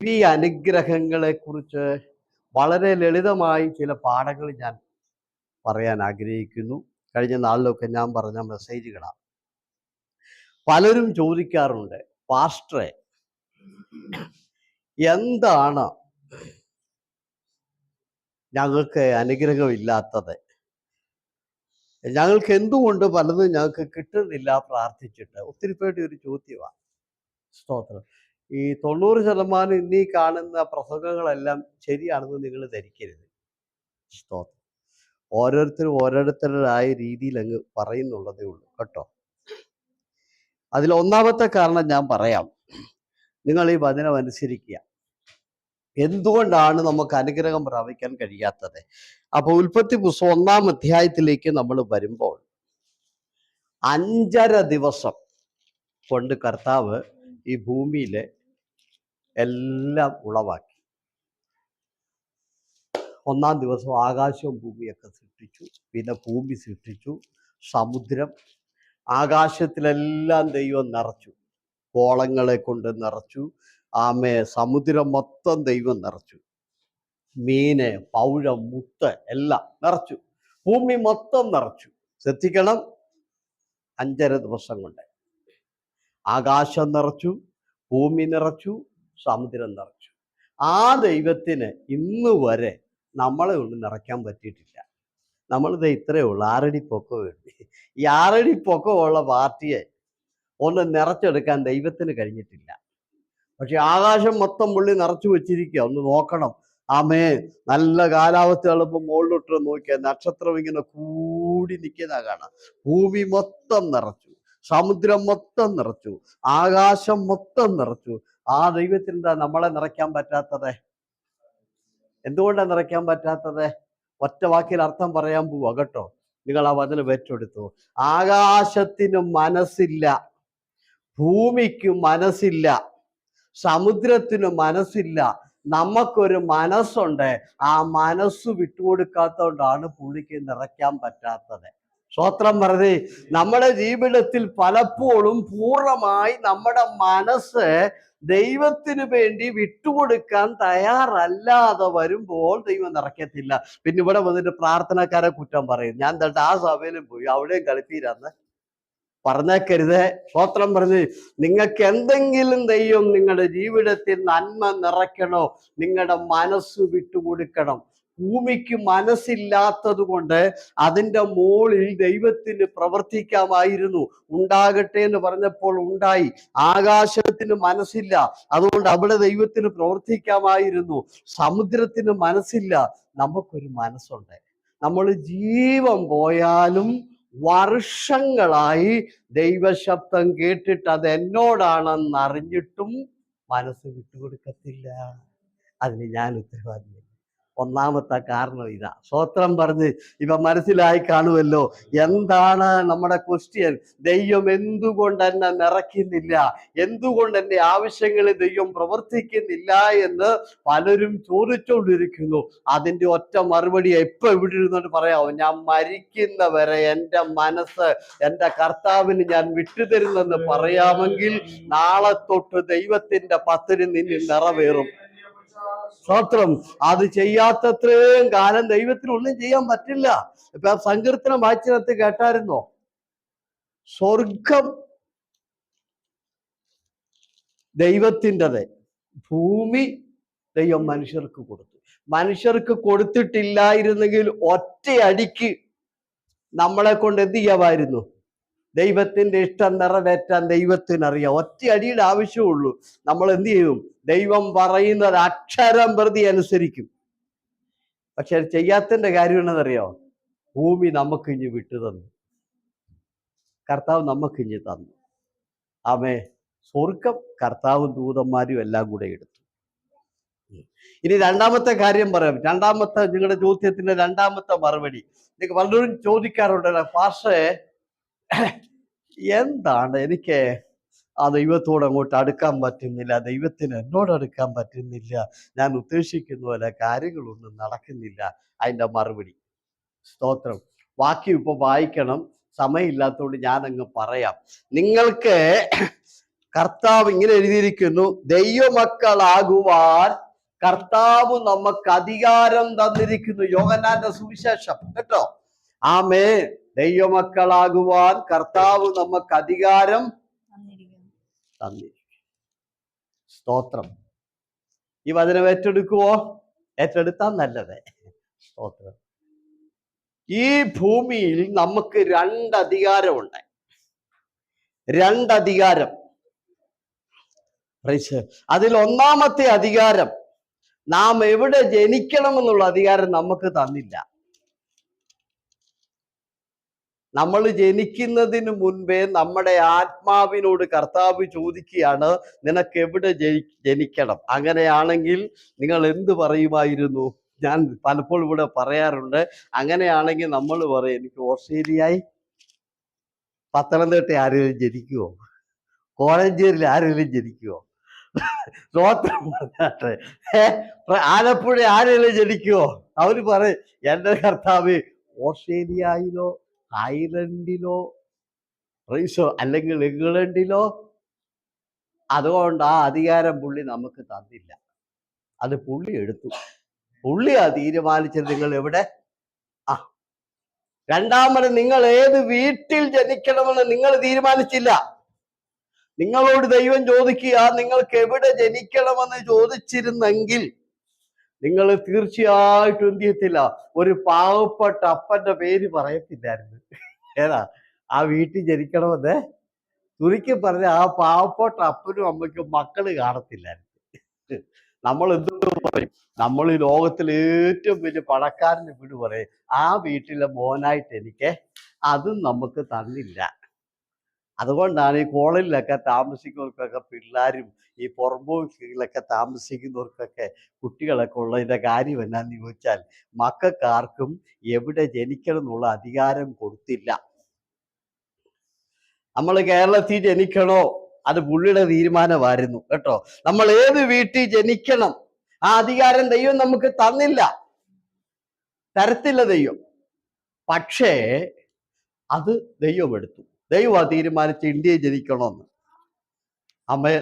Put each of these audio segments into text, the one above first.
ഈ അനുഗ്രഹങ്ങളെ കുറിച്ച് വളരെ ലളിതമായി ചില പാഠങ്ങൾ ഞാൻ പറയാൻ ആഗ്രഹിക്കുന്നു. കഴിഞ്ഞ നാളിലൊക്കെ ഞാൻ പറഞ്ഞ മെസ്സേജുകളാണ്. പലരും ചോദിക്കാറുണ്ട്, പാസ്റ്ററെ എന്താണ് ഞങ്ങൾക്ക് അനുഗ്രഹമില്ലാത്തത്, ഞങ്ങൾക്ക് എന്തുകൊണ്ട് പലതും ഞങ്ങൾക്ക് കിട്ടുന്നില്ല പ്രാർത്ഥിച്ചിട്ട്? ഒത്തിരി പേരുടെ ഒരു ചോദ്യമാണ്. സ്തോത്രം. ഈ 90% ഇന്നീ കാണുന്ന പ്രസംഗങ്ങളെല്ലാം ശരിയാണെന്ന് നിങ്ങൾ ധരിക്കരുത്. സ്തോത്രം. ഓരോരുത്തരും ഓരോരുത്തരുടേതായ രീതിയിൽ അങ്ങ് പറയുന്നുള്ളതേ ഉള്ളൂ കേട്ടോ. അതിൽ ഒന്നാമത്തെ കാരണം ഞാൻ പറയാം. നിങ്ങൾ ഈ വചനം അനുസരിക്കുക. എന്തുകൊണ്ടാണ് നമുക്ക് അനുഗ്രഹം പ്രാപിക്കാൻ കഴിയാത്തത്? അപ്പൊ ഉൽപ്പത്തി പുസ്തകം 1-ാം അധ്യായത്തിലേക്ക് നമ്മൾ വരുമ്പോൾ 5.5 ദിവസം കൊണ്ട് കർത്താവ് ഈ ഭൂമിയിലെ എല്ലാം ഉളവാക്കി. 1-ാം ദിവസം ആകാശവും ഭൂമിയൊക്കെ സൃഷ്ടിച്ചു. പിന്നെ ഭൂമി സൃഷ്ടിച്ചു, സമുദ്രം, ആകാശത്തിലെല്ലാം ദൈവം നിറച്ചു, കോളങ്ങളെ കൊണ്ട് നിറച്ചു. സമുദ്രം മൊത്തം ദൈവം നിറച്ചു. മീന്, പൗഴം, മുത്ത് എല്ലാം നിറച്ചു. ഭൂമി മൊത്തം നിറച്ചു. ശ്രദ്ധിക്കണം, 5.5 ദിവസം കൊണ്ട് ആകാശം നിറച്ചു, ഭൂമി നിറച്ചു, സമുദ്രം നിറച്ചു. ആ ദൈവത്തിന് ഇന്ന് വരെ നമ്മളെ കൊണ്ട് നിറയ്ക്കാൻ പറ്റിയിട്ടില്ല. നമ്മളിത് ഇത്രയേ ഉള്ളൂ, 6 അടി പൊക്കമുണ്ട്. ഈ 6 അടി പൊക്കമുള്ള പാർട്ടിയെ ഒന്ന് നിറച്ചെടുക്കാൻ ദൈവത്തിന് കഴിഞ്ഞിട്ടില്ല. പക്ഷെ ആകാശം മൊത്തം പുള്ളി നിറച്ചു വെച്ചിരിക്കുക. ഒന്ന് നോക്കണം. നല്ല കാലാവസ്ഥ എളുപ്പം മുകളിലോട്ട് നോക്കിയ നക്ഷത്രം ഇങ്ങനെ കൂടി നിൽക്കുന്ന കാണാം. ഭൂമി മൊത്തം നിറച്ചു, സമുദ്രം മൊത്തം നിറച്ചു, ആകാശം മൊത്തം നിറച്ചു. ആ ദൈവത്തിനെന്താ നമ്മളെ നിറയ്ക്കാൻ പറ്റാത്തത്? എന്തുകൊണ്ടാണ് നിറയ്ക്കാൻ പറ്റാത്തത്? ഒറ്റ വാക്കിൽ അർത്ഥം പറയാൻ പോവാ കേട്ടോ. നിങ്ങൾ ആ വചനം ഏറ്റെടുത്തു. ആകാശത്തിന് മനസ്സില്ല, ഭൂമിക്ക് മനസ്സില്ല, സമുദ്രത്തിന് മനസ്സില്ല. നമുക്കൊരു മനസ്സുണ്ട്. ആ മനസ്സ് വിട്ടുകൊടുക്കാത്തതുകൊണ്ടാണ് പുള്ളിക്ക് നിറയ്ക്കാൻ പറ്റാത്തത്. സ്തോത്രം പറഞ്ഞേ. നമ്മുടെ ജീവിതത്തിൽ പലപ്പോഴും പൂർണ്ണമായി നമ്മുടെ മനസ്സ് ദൈവത്തിന് വേണ്ടി വിട്ടുകൊടുക്കാൻ തയ്യാറല്ലാതെ വരുമ്പോൾ ദൈവം നിറയ്ക്കത്തില്ല. പിന്നെ ഇവിടെ വന്നിട്ട് പ്രാർത്ഥനക്കാരെ കുറ്റം പറയും. ഞാൻ തട്ട് ആ സഭയിലും പോയി, അവിടെയും കളിപ്പീരാന്ന് പറഞ്ഞേക്കരുത്. സ്തോത്രം പറഞ്ഞ് നിങ്ങൾക്ക് എന്തെങ്കിലും ദൈവം നിങ്ങളുടെ ജീവിതത്തിൽ നന്മ നിറയ്ക്കണോ, നിങ്ങളുടെ മനസ്സ് വിട്ടുകൊടുക്കണം. ഭൂമിക്ക് മനസ്സില്ലാത്തത് കൊണ്ട് അതിൻ്റെ മുകളിൽ ദൈവത്തിന് പ്രവർത്തിക്കാമായിരുന്നു. ഉണ്ടാകട്ടെ എന്ന് പറഞ്ഞപ്പോൾ ഉണ്ടായി. ആകാശത്തിന് മനസ്സില്ല, അതുകൊണ്ട് അവിടെ ദൈവത്തിന് പ്രവർത്തിക്കാമായിരുന്നു. സമുദ്രത്തിന് മനസ്സില്ല, നമുക്കൊരു മനസ്സുണ്ട്. നമ്മൾ ജീവൻ പോയാലും വർഷങ്ങളായി ദൈവശബ്ദം കേട്ടിട്ട് അത് എന്നോടാണെന്ന് അറിഞ്ഞിട്ടും മനസ്സ് വിട്ടുകൊടുക്കത്തില്ല. അതിന് ഞാൻ ഉത്തരവാദില്ല. ഒന്നാമത്തെ കാരണം ഇതാ. സ്തോത്രം പറഞ്ഞ് ഇവ മനസ്സിലായി കാണുമല്ലോ. എന്താണ് നമ്മുടെ ക്വസ്റ്റ്യൻ? ദൈവം എന്തുകൊണ്ട് എന്നെ നിറയ്ക്കുന്നില്ല, എന്തുകൊണ്ട് എൻ്റെ ആവശ്യങ്ങളിൽ ദൈവം പ്രവർത്തിക്കുന്നില്ല എന്ന് പലരും ചോദിച്ചുകൊണ്ടിരിക്കുന്നു. അതിൻ്റെ ഒറ്റ മറുപടി എപ്പോൾ ഇവിടെ ഇരുന്നിട്ട് പറയാമോ? ഞാൻ മരിക്കുന്നവരെ എൻ്റെ മനസ്സ് എൻ്റെ കർത്താവിന് ഞാൻ വിട്ടുതരുന്നെന്ന് പറയാമെങ്കിൽ നാളെ തൊട്ട് ദൈവത്തിൻ്റെ പത്തിന് നിന്നിൽ നിറവേറും. സ്തോത്രം. അത് ചെയ്യാത്തത്രയും കാലം ദൈവത്തിന് ഒന്നും ചെയ്യാൻ പറ്റില്ല. ഇപ്പൊ സങ്കീർത്തനം വായിച്ചതിനകത്ത് കേട്ടായിരുന്നോ? സ്വർഗം ദൈവത്തിൻ്റെത്, ഭൂമി ദൈവം മനുഷ്യർക്ക് കൊടുത്തു. മനുഷ്യർക്ക് കൊടുത്തിട്ടില്ലായിരുന്നെങ്കിൽ ഒറ്റയടിക്ക് നമ്മളെ കൊണ്ട് എന്ത് ചെയ്യാമായിരുന്നു? ദൈവത്തിന്റെ ഇഷ്ടം നിറവേറ്റാൻ ദൈവത്തിനറിയാം. ഒറ്റയടിയുടെ ആവശ്യമുള്ളൂ. നമ്മൾ എന്ത് ചെയ്യും? ദൈവം പറയുന്നത് അക്ഷരം പ്രതി അനുസരിക്കും. പക്ഷെ അത് ചെയ്യാത്തതിന്റെ കാര്യം എന്നറിയോ? ഭൂമി നമുക്ക് ഇഞ്ഞ് വിട്ടു തന്നു, കർത്താവ് നമുക്ക് ഇഞ്ഞ് തന്നു. സ്വർഗം കർത്താവും ദൂതന്മാരും എല്ലാം കൂടെ എടുത്തു. ഇനി രണ്ടാമത്തെ കാര്യം പറയാം. നിങ്ങളുടെ ചോദ്യത്തിന്റെ രണ്ടാമത്തെ മറുപടി. നിങ്ങൾ പലരും ചോദിക്കാറുണ്ടല്ലോ, പാസ്റ്ററെ എന്താണ് എനിക്ക് ആ ദൈവത്തോട് അങ്ങോട്ട് അടുക്കാൻ പറ്റുന്നില്ല, ദൈവത്തിന് എന്നോട് അടുക്കാൻ പറ്റുന്നില്ല, ഞാൻ ഉദ്ദേശിക്കുന്ന പോലെ കാര്യങ്ങളൊന്നും നടക്കുന്നില്ല. അതിൻ്റെ മറുപടി, സ്തോത്രം, വാക്യം ഇപ്പൊ വായിക്കണം, സമയമില്ലാത്തതുകൊണ്ട് ഞാൻ അങ്ങ് പറയാം. നിങ്ങൾക്ക് കർത്താവ് ഇങ്ങനെ എഴുതിയിരിക്കുന്നു, ദൈവമക്കളാകുവാൻ കർത്താവ് നമുക്ക് അധികാരം തന്നിരിക്കുന്നു. യോഹന്നാന്റെ സുവിശേഷം കേട്ടോ. ആമേ. ദൈവമക്കളാകുവാൻ കർത്താവ് നമുക്ക് അധികാരം തന്നിരിക്കുന്നു. സ്തോത്രം. ഈ വചനം ഏറ്റെടുക്കുവോ? ഏറ്റെടുത്താൽ നല്ലത്. സ്തോത്രം. ഈ ഭൂമിയിൽ നമുക്ക് രണ്ടധികാരമുണ്ട്. രണ്ടധികാരം. അതിൽ ഒന്നാമത്തെ അധികാരം, നാം എവിടെ ജനിക്കണമെന്നുള്ള അധികാരം നമുക്ക് തന്നില്ല. നമ്മൾ ജനിക്കുന്നതിന് മുൻപേ നമ്മുടെ ആത്മാവിനോട് കർത്താവ് ചോദിക്കുകയാണ്, നിനക്ക് എവിടെ ജനിക്കണം? അങ്ങനെയാണെങ്കിൽ നിങ്ങൾ എന്ത് പറയുമായിരുന്നു? ഞാൻ പലപ്പോഴും ഇവിടെ പറയാറുണ്ട്, അങ്ങനെയാണെങ്കിൽ നമ്മൾ പറയും, എനിക്ക് ഓസ്ട്രേലിയയിൽ പത്തനംതിട്ട ആരെങ്കിലും ജനിക്കുവോ? കോഴഞ്ചേരിയിൽ ആരെങ്കിലും ജനിക്കുവോ? സ്തോത്രം പറഞ്ഞാട്ടെ. ആലപ്പുഴ ആരെങ്കിലും ജനിക്കുവോ? അവര് പറയും, എൻ്റെ കർത്താവ് ഓസ്ട്രേലിയയിലോ ഐലൻഡിലോ അല്ലെങ്കിൽ ഇംഗ്ലണ്ടിലോ. അതുകൊണ്ട് ആ അധികാരം പുള്ളി നമുക്ക് തന്നില്ല. അത് പുള്ളി എടുത്തു. പുള്ളിയാ തീരുമാനിച്ചത് നിങ്ങൾ എവിടെ. രണ്ടാമത്, നിങ്ങൾ ഏത് വീട്ടിൽ ജനിക്കണമെന്ന് നിങ്ങൾ തീരുമാനിച്ചില്ല. നിങ്ങളോട് ദൈവം ചോദിക്കുക, നിങ്ങൾക്ക് എവിടെ ജനിക്കണമെന്ന് ചോദിച്ചിരുന്നെങ്കിൽ നിങ്ങൾ തീർച്ചയായിട്ടും എന്ത് ചെയ്യത്തില്ല, ഒരു പാവപ്പെട്ട അപ്പന്റെ പേര് പറയത്തില്ലായിരുന്നു. ഏതാ ആ വീട്ടിൽ ജനിക്കണമെന്ന് ചുരുക്കി പറഞ്ഞ ആ പാവപ്പെട്ട അപ്പനും അമ്മയ്ക്കും മക്കള് കാണത്തില്ലായിരുന്നു. നമ്മൾ എന്ത് പറയും? നമ്മൾ ഈ ലോകത്തിലെ ഏറ്റവും വലിയ പണക്കാരന് വീട് പറയും, ആ വീട്ടിലെ മോനായിട്ട് എനിക്ക് അതും നമുക്ക് തന്നില്ല. അതുകൊണ്ടാണ് ഈ കോളേജിലൊക്കെ താമസിക്കുന്നവർക്കൊക്കെ പിള്ളേരും ഈ പുറമ്പോക്കിലൊക്കെ താമസിക്കുന്നവർക്കൊക്കെ കുട്ടികളൊക്കെ ഉള്ളതിൻ്റെ കാര്യം എന്നാന്ന് ചോദിച്ചാൽ, മക്കൾക്കാർക്കും എവിടെ ജനിക്കണം എന്നുള്ള അധികാരം കൊടുത്തില്ല. നമ്മൾ കേരളത്തിൽ ജനിക്കണോ, അത് പുള്ളിയുടെ തീരുമാനമായിരുന്നു കേട്ടോ. നമ്മൾ ഏത് വീട്ടിൽ ജനിക്കണം ആ അധികാരം ദൈവം നമുക്ക് തന്നില്ല, തരത്തില്ല ദൈവം. പക്ഷേ അത് ദൈവം എടുത്തു. ദൈവം തീരുമാനിച്ച് ഇന്ത്യയിൽ ജനിക്കണമെന്ന്.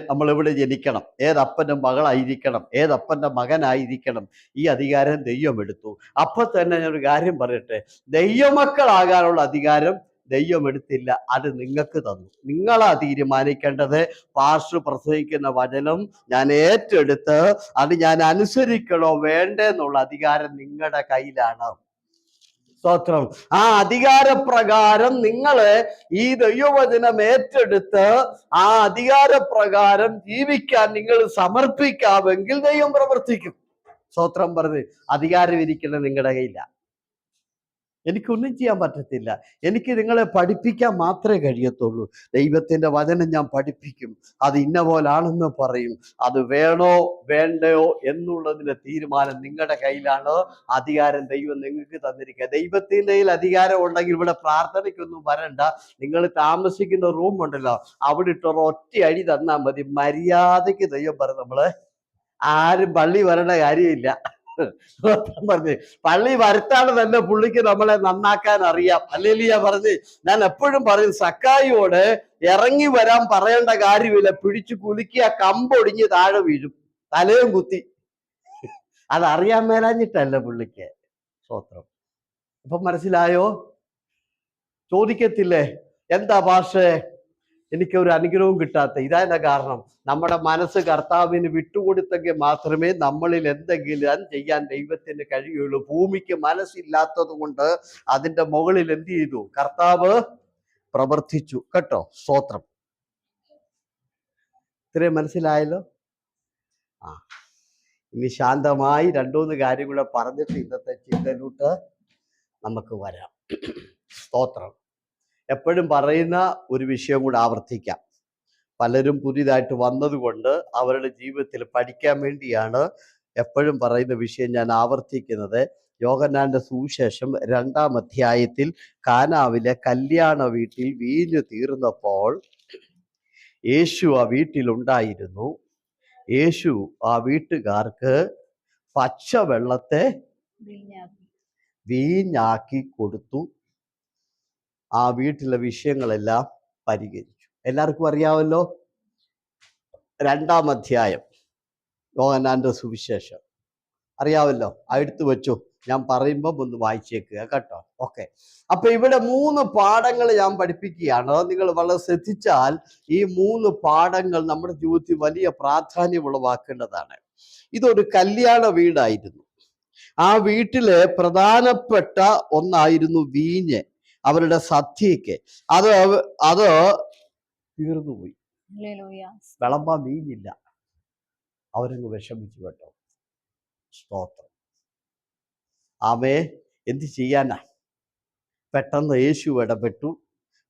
നമ്മൾ എവിടെ ജനിക്കണം, ഏതപ്പൻ്റെ മകളായിരിക്കണം, ഏതപ്പൻ്റെ മകനായിരിക്കണം, ഈ അധികാരം ദൈവം എടുത്തു. അപ്പൊ തന്നെ ഞാനൊരു കാര്യം പറയട്ടെ, ദൈവമക്കളാകാനുള്ള അധികാരം ദൈവം എടുത്തില്ല, അത് നിങ്ങൾക്ക് തന്നു. നിങ്ങളാ തീരുമാനിക്കേണ്ടത്. പാസ്റ്റർ പ്രസംഗിക്കുന്ന വചനം ഞാൻ ഏറ്റെടുത്ത് അത് ഞാൻ അനുസരിക്കണോ വേണ്ടെന്നുള്ള അധികാരം നിങ്ങളുടെ കയ്യിലാണ്. സ്തോത്രം. ആ അധികാരപ്രകാരം നിങ്ങള് ഈ ദൈവവചനം ഏറ്റെടുത്ത് ആ അധികാരപ്രകാരം ജീവിക്കാൻ നിങ്ങൾ സമർപ്പിക്കാമെങ്കിൽ ദൈവം പ്രവർത്തിക്കും. സ്തോത്രം പറഞ്ഞ് അധികാരം ഇരിക്കുന്നത് നിങ്ങളുടെ കയ്യില്ല. എനിക്കൊന്നും ചെയ്യാൻ പറ്റത്തില്ല. എനിക്ക് നിങ്ങളെ പഠിപ്പിക്കാൻ മാത്രമേ കഴിയത്തുള്ളൂ. ദൈവത്തിന്റെ വചനം ഞാൻ പഠിപ്പിക്കും, അത് ഇന്ന പോലാണെന്ന് പറയും. അത് വേണോ വേണ്ടയോ എന്നുള്ളതിന്റെ തീരുമാനം നിങ്ങളുടെ കയ്യിലാണ്. അധികാരം ദൈവം നിങ്ങൾക്ക് തന്നിരിക്കുക. ദൈവത്തിന്റെ കയ്യിൽ അധികാരം ഉണ്ടെങ്കിൽ ഇവിടെ പ്രാർത്ഥനയ്ക്കൊന്നും വരണ്ട. നിങ്ങൾ താമസിക്കുന്ന റൂം ഉണ്ടല്ലോ, അവിടെ ഇട്ടൊരു ഒറ്റ അടി തന്നാൽ മതി. മര്യാദയ്ക്ക് ദൈവം പറയും, നമ്മള് ആരും പള്ളി വരേണ്ട കാര്യമില്ല. പറഞ്ഞ് പള്ളി വരുത്താണ് തന്നെ പുള്ളിക്ക് നമ്മളെ നന്നാക്കാൻ അറിയാം. ഹല്ലേലൂയ പറഞ്ഞ് ഞാൻ എപ്പോഴും പറയും, സക്കായിയോട് ഇറങ്ങി വരാൻ പറയേണ്ട കാര്യമില്ല. പിടിച്ചു കുലുക്കിയ കമ്പൊടിഞ്ഞ് താഴെ വീഴും, തലയും കുത്തി. അതറിയാൻ മേലാഞ്ഞിട്ടല്ല പുള്ളിക്ക്. സ്തോത്രം. അപ്പൊ മനസ്സിലായോ? ചോദിക്കത്തില്ലേ, എന്താ പാസ്റ്റേ എനിക്കൊരു അനുഗ്രഹവും കിട്ടാത്ത? ഇതാ കാരണം, നമ്മുടെ മനസ്സ് കർത്താവിന് വിട്ടുകൊടുത്തെങ്കിൽ മാത്രമേ നമ്മളിൽ എന്തെങ്കിലും ചെയ്യാൻ ദൈവത്തിന് കഴിയുള്ളൂ. ഭൂമിക്ക് മനസ്സില്ലാത്തത് കൊണ്ട് അതിൻ്റെ മുകളിൽ എന്ത് ചെയ്തു? കർത്താവ് പ്രവർത്തിച്ചു കേട്ടോ. സ്തോത്രം. ഇത്രയും മനസ്സിലായല്ലോ? ഇനി ശാന്തമായി രണ്ടൂന്ന് കാര്യം കൂടെ പറഞ്ഞിട്ട് ഇന്നത്തെ ചിന്തയിലോട്ട് നമുക്ക് വരാം. സ്തോത്രം. എപ്പോഴും പറയുന്ന ഒരു വിഷയം കൂടെ ആവർത്തിക്കാം. പലരും പുതിയതായിട്ട് വന്നതുകൊണ്ട് അവരുടെ ജീവിതത്തിൽ പഠിക്കാൻ വേണ്ടിയാണ് എപ്പോഴും പറയുന്ന വിഷയം ഞാൻ ആവർത്തിക്കുന്നത്. യോഹന്നാന്റെ സുവിശേഷം 2-ാം അധ്യായത്തിൽ കാനാവിലെ കല്യാണ വീട്ടിൽ വീഞ്ഞു തീർന്നപ്പോൾ യേശു ആ വീട്ടിലുണ്ടായിരുന്നു. യേശു ആ വീട്ടുകാർക്ക് പച്ചവെള്ളത്തെ വീഞ്ഞാക്കി കൊടുത്തു. ആ വീട്ടിലെ വിഷയങ്ങളെല്ലാം പരിഹരിച്ചു. എല്ലാവർക്കും അറിയാമല്ലോ. 2-ാം അധ്യായം യോഹന്നാന്റെ സുവിശേഷം അറിയാമല്ലോ, എടുത്തു വെച്ചു. ഞാൻ പറയുമ്പോൾ ഒന്ന് വായിച്ചേക്കുക കേട്ടോ. ഓക്കെ. അപ്പൊ ഇവിടെ 3 പാഠങ്ങൾ ഞാൻ പഠിപ്പിക്കുകയാണ്. നിങ്ങൾ വളരെ ശ്രദ്ധിച്ചാൽ ഈ 3 പാഠങ്ങൾ നമ്മുടെ ജീവിതത്തിൽ വലിയ പ്രാധാന്യം ഉളവാക്കേണ്ടതാണ്. ഇതൊരു കല്യാണ വീടായിരുന്നു. ആ വീട്ടിലെ പ്രധാനപ്പെട്ട ഒന്നായിരുന്നു വീഞ്ഞ്. അവരുടെ സദ്യക്ക് അത് തീർന്നുപോയി. വിളമ്പാൻ വീഞ്ഞില്ല. അവരങ്ങ് വിഷമിച്ചു കേട്ടോ. സ്തോത്രം. ആമേ. എന്ത് ചെയ്യാനാ? പെട്ടെന്ന് യേശു ഇടപെട്ടു.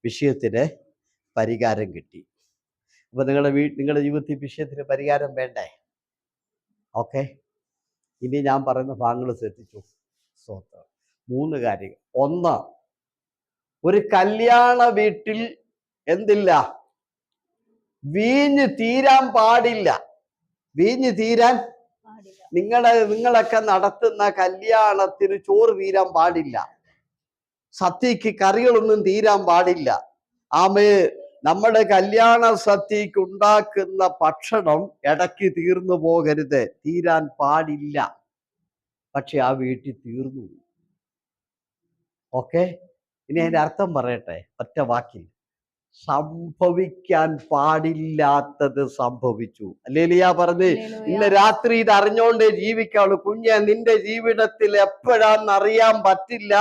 വിഷയത്തിന് പരിഹാരം കിട്ടി. അപ്പൊ നിങ്ങളുടെ ജീവിതത്തിൽ വിഷയത്തിന് പരിഹാരം വേണ്ടേ? ഓക്കെ. ഇനി ഞാൻ പറയുന്ന ഭാഗങ്ങൾ ശ്രദ്ധിച്ചു. സ്തോത്രം. 3 കാര്യങ്ങൾ. 1, ഒരു കല്യാണ വീട്ടിൽ എന്തില്ല? വീഞ്ഞ് തീരാൻ പാടില്ല. വീഞ്ഞ് തീരാൻ നിങ്ങളൊക്കെ നടത്തുന്ന കല്യാണത്തിന് ചോറ് തീരാൻ പാടില്ല. സദ്യക്ക് കറികളൊന്നും തീരാൻ പാടില്ല. ആമേ. നമ്മുടെ കല്യാണ സദ്യക്ക് ഉണ്ടാക്കുന്ന ഭക്ഷണം ഇടയ്ക്ക് തീർന്നു പോകരുത്, തീരാൻ പാടില്ല. പക്ഷെ ആ വീട്ടിൽ തീർന്നു. ഓക്കെ. ഇനി അതിന്റെ അർത്ഥം പറയട്ടെ ഒറ്റ വാക്കിൽ. സംഭവിക്കാൻ പാടില്ലാത്തത് സംഭവിച്ചു. ഹല്ലേലൂയ പറഞ്ഞ്. ഇന്ന് രാത്രി ഇത് അറിഞ്ഞോണ്ടേ ജീവിക്കാവുള്ളൂ. കുഞ്ഞെ, നിന്റെ ജീവിതത്തിൽ എപ്പോഴാന്ന് അറിയാൻ പറ്റില്ല.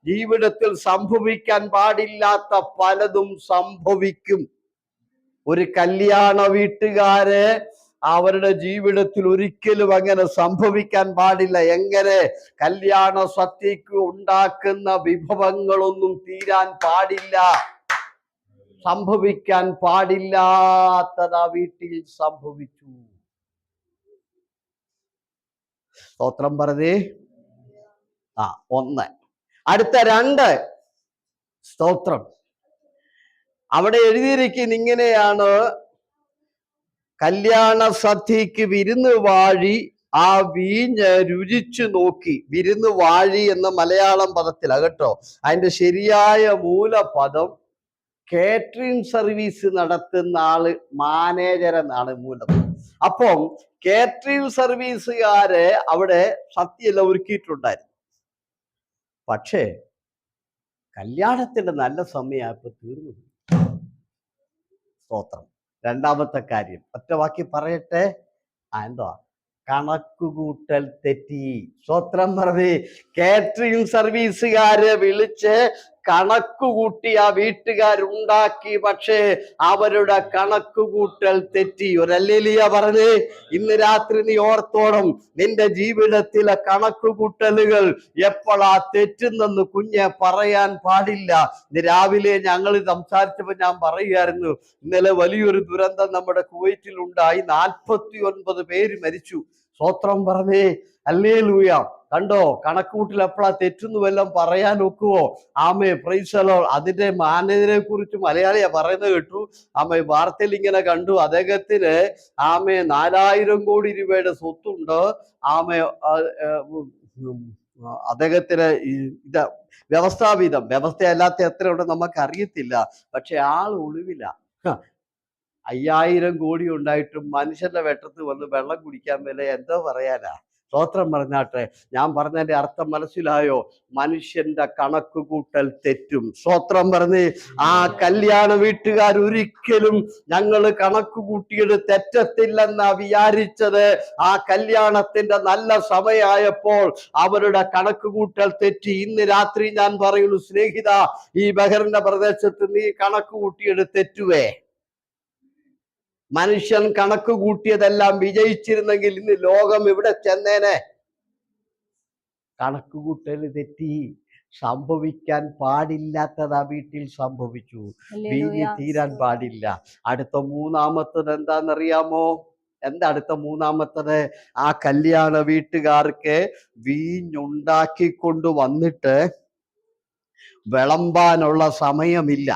ജീവിതത്തിൽ സംഭവിക്കാൻ പാടില്ലാത്ത പലതും സംഭവിക്കും. ഒരു കല്യാണ വീട്ടുകാര് അവരുടെ ജീവിതത്തിൽ ഒരിക്കലും അങ്ങനെ സംഭവിക്കാൻ പാടില്ല. എങ്ങനെ? കല്യാണ സദ്യക്ക് ഉണ്ടാക്കുന്ന വിഭവങ്ങളൊന്നും തീരാൻ പാടില്ല. സംഭവിക്കാൻ പാടില്ലാത്തത് ആ വീട്ടിൽ സംഭവിച്ചു. സ്തോത്രം പറഞ്ഞേ. 1. അടുത്ത 2. സ്തോത്രം. അവിടെ എഴുതിയിരിക്കുന്ന ഇങ്ങനെയാണ്: കല്യാണ സദ്യക്ക് വിരുന്ന് വാഴി ആ വീഞ്ഞ് രുചിച്ചു നോക്കി. വിരുന്ന് വാഴി എന്ന മലയാളം പദത്തിലാ കേട്ടോ. അതിന്റെ ശരിയായ മൂലപദം കേറ്ററിംഗ് സർവീസ് നടത്തുന്ന ആള്, മാനേജർ എന്നാണ് മൂലപദം. അപ്പം കേറ്ററിംഗ് സർവീസുകാരെ അവിടെ സദ്യയെല്ലാം ഒരുക്കിയിട്ടുണ്ടായിരുന്നു. പക്ഷേ കല്യാണത്തിന്റെ നല്ല സമയമായപ്പോ തീർന്നു. സ്തോത്രം. 2-ാമത്തെ കാര്യം ഒറ്റ വാക്കി പറയട്ടെ. എന്താ? കണക്കുകൂട്ടൽ തെറ്റി. സ്തോത്രം പറഞ്ഞേ. കേറ്ററിംഗ് സർവീസുകാരെ വിളിച്ച് കണക്കുകൂട്ടി ആ വീട്ടുകാരുണ്ടാക്കി. പക്ഷേ അവരുടെ കണക്കുകൂട്ടൽ തെറ്റി. ഒരു ഹല്ലേലൂയ പറഞ്ഞേ. ഇന്ന് രാത്രി നീ ഓർത്തോണം, നിന്റെ ജീവിതത്തിലെ കണക്കുകൂട്ടലുകൾ എപ്പോഴാ തെറ്റുന്നെന്ന് കുഞ്ഞെ പറയാൻ പാടില്ല. ഇന്ന് രാവിലെ ഞങ്ങൾ സംസാരിച്ചപ്പോൾ ഞാൻ പറയുകയായിരുന്നു, ഇന്നലെ വലിയൊരു ദുരന്തം നമ്മുടെ കുവൈറ്റിൽ ഉണ്ടായി. 49 പേര് മരിച്ചു. സ്തോത്രം പറഞ്ഞേ. ഹല്ലേലൂയ. കണ്ടോ? കണക്കൂട്ടിൽ എപ്പോഴാ തെറ്റുന്നു വല്ലതും പറയാൻ ഒക്കുവോ? ആമേ. Praise the Lord. അതിന്റെ മാനേജരെ കുറിച്ച് മലയാളിയാ പറയുന്നത് കേട്ടു. ആമേ. വാർത്തയിൽ ഇങ്ങനെ കണ്ടു. അദ്ദേഹത്തിന് 4000 കോടി രൂപയുടെ സ്വത്തുണ്ട്. ആമേ. അദ്ദേഹത്തിന് വ്യവസ്ഥയല്ലാത്ത എത്രയുണ്ടെന്ന് നമുക്ക് അറിയത്തില്ല. പക്ഷെ ആൾ ഒളിവില്ല. 5000 കോടി ഉണ്ടായിട്ടും മനുഷ്യന്റെ വെട്ടത്ത് വന്ന് വെള്ളം കുടിക്കാൻ മേലെ. എന്തോ പറയാനാ? സ്തോത്രം പറഞ്ഞാട്ടെ. ഞാൻ പറഞ്ഞതിന്റെ അർത്ഥം മനസ്സിലായോ? മനുഷ്യന്റെ കണക്ക് കൂട്ടൽ തെറ്റും. സ്തോത്രം പറഞ്ഞ്. ആ കല്യാണ വീട്ടുകാർ ഒരിക്കലും ഞങ്ങൾ കണക്ക് കൂട്ടിയത് തെറ്റത്തില്ലെന്നാ വിചാരിച്ചത്. ആ കല്യാണത്തിന്റെ നല്ല സമയമായപ്പോൾ അവരുടെ കണക്ക് കൂട്ടൽ തെറ്റി. ഇന്ന് രാത്രി ഞാൻ പറയുന്നു, സ്നേഹിത, ഈ ബഹറിന്റെ പ്രദേശത്ത് നീ കണക്ക് കൂട്ടിയത് തെറ്റുവേ. മനുഷ്യൻ കണക്ക് കൂട്ടിയതെല്ലാം വിജയിച്ചിരുന്നെങ്കിൽ ഇന്ന് ലോകം ഇവിടെ ചെന്നേനെ. കണക്ക് കൂട്ടൽ തെറ്റി. സംഭവിക്കാൻ പാടില്ലാത്തത് ആ വീട്ടിൽ സംഭവിച്ചു. വീഞ്ഞ് തീരാൻ പാടില്ല. അടുത്ത 3-ാമത്തത് എന്താണെന്നറിയാമോ? എന്താ അടുത്ത 3-ാമത്തത്? ആ കല്യാണ വീട്ടുകാർക്ക് വീഞ്ഞുണ്ടാക്കിക്കൊണ്ട് വന്നിട്ട് വിളമ്പാനുള്ള സമയമില്ല.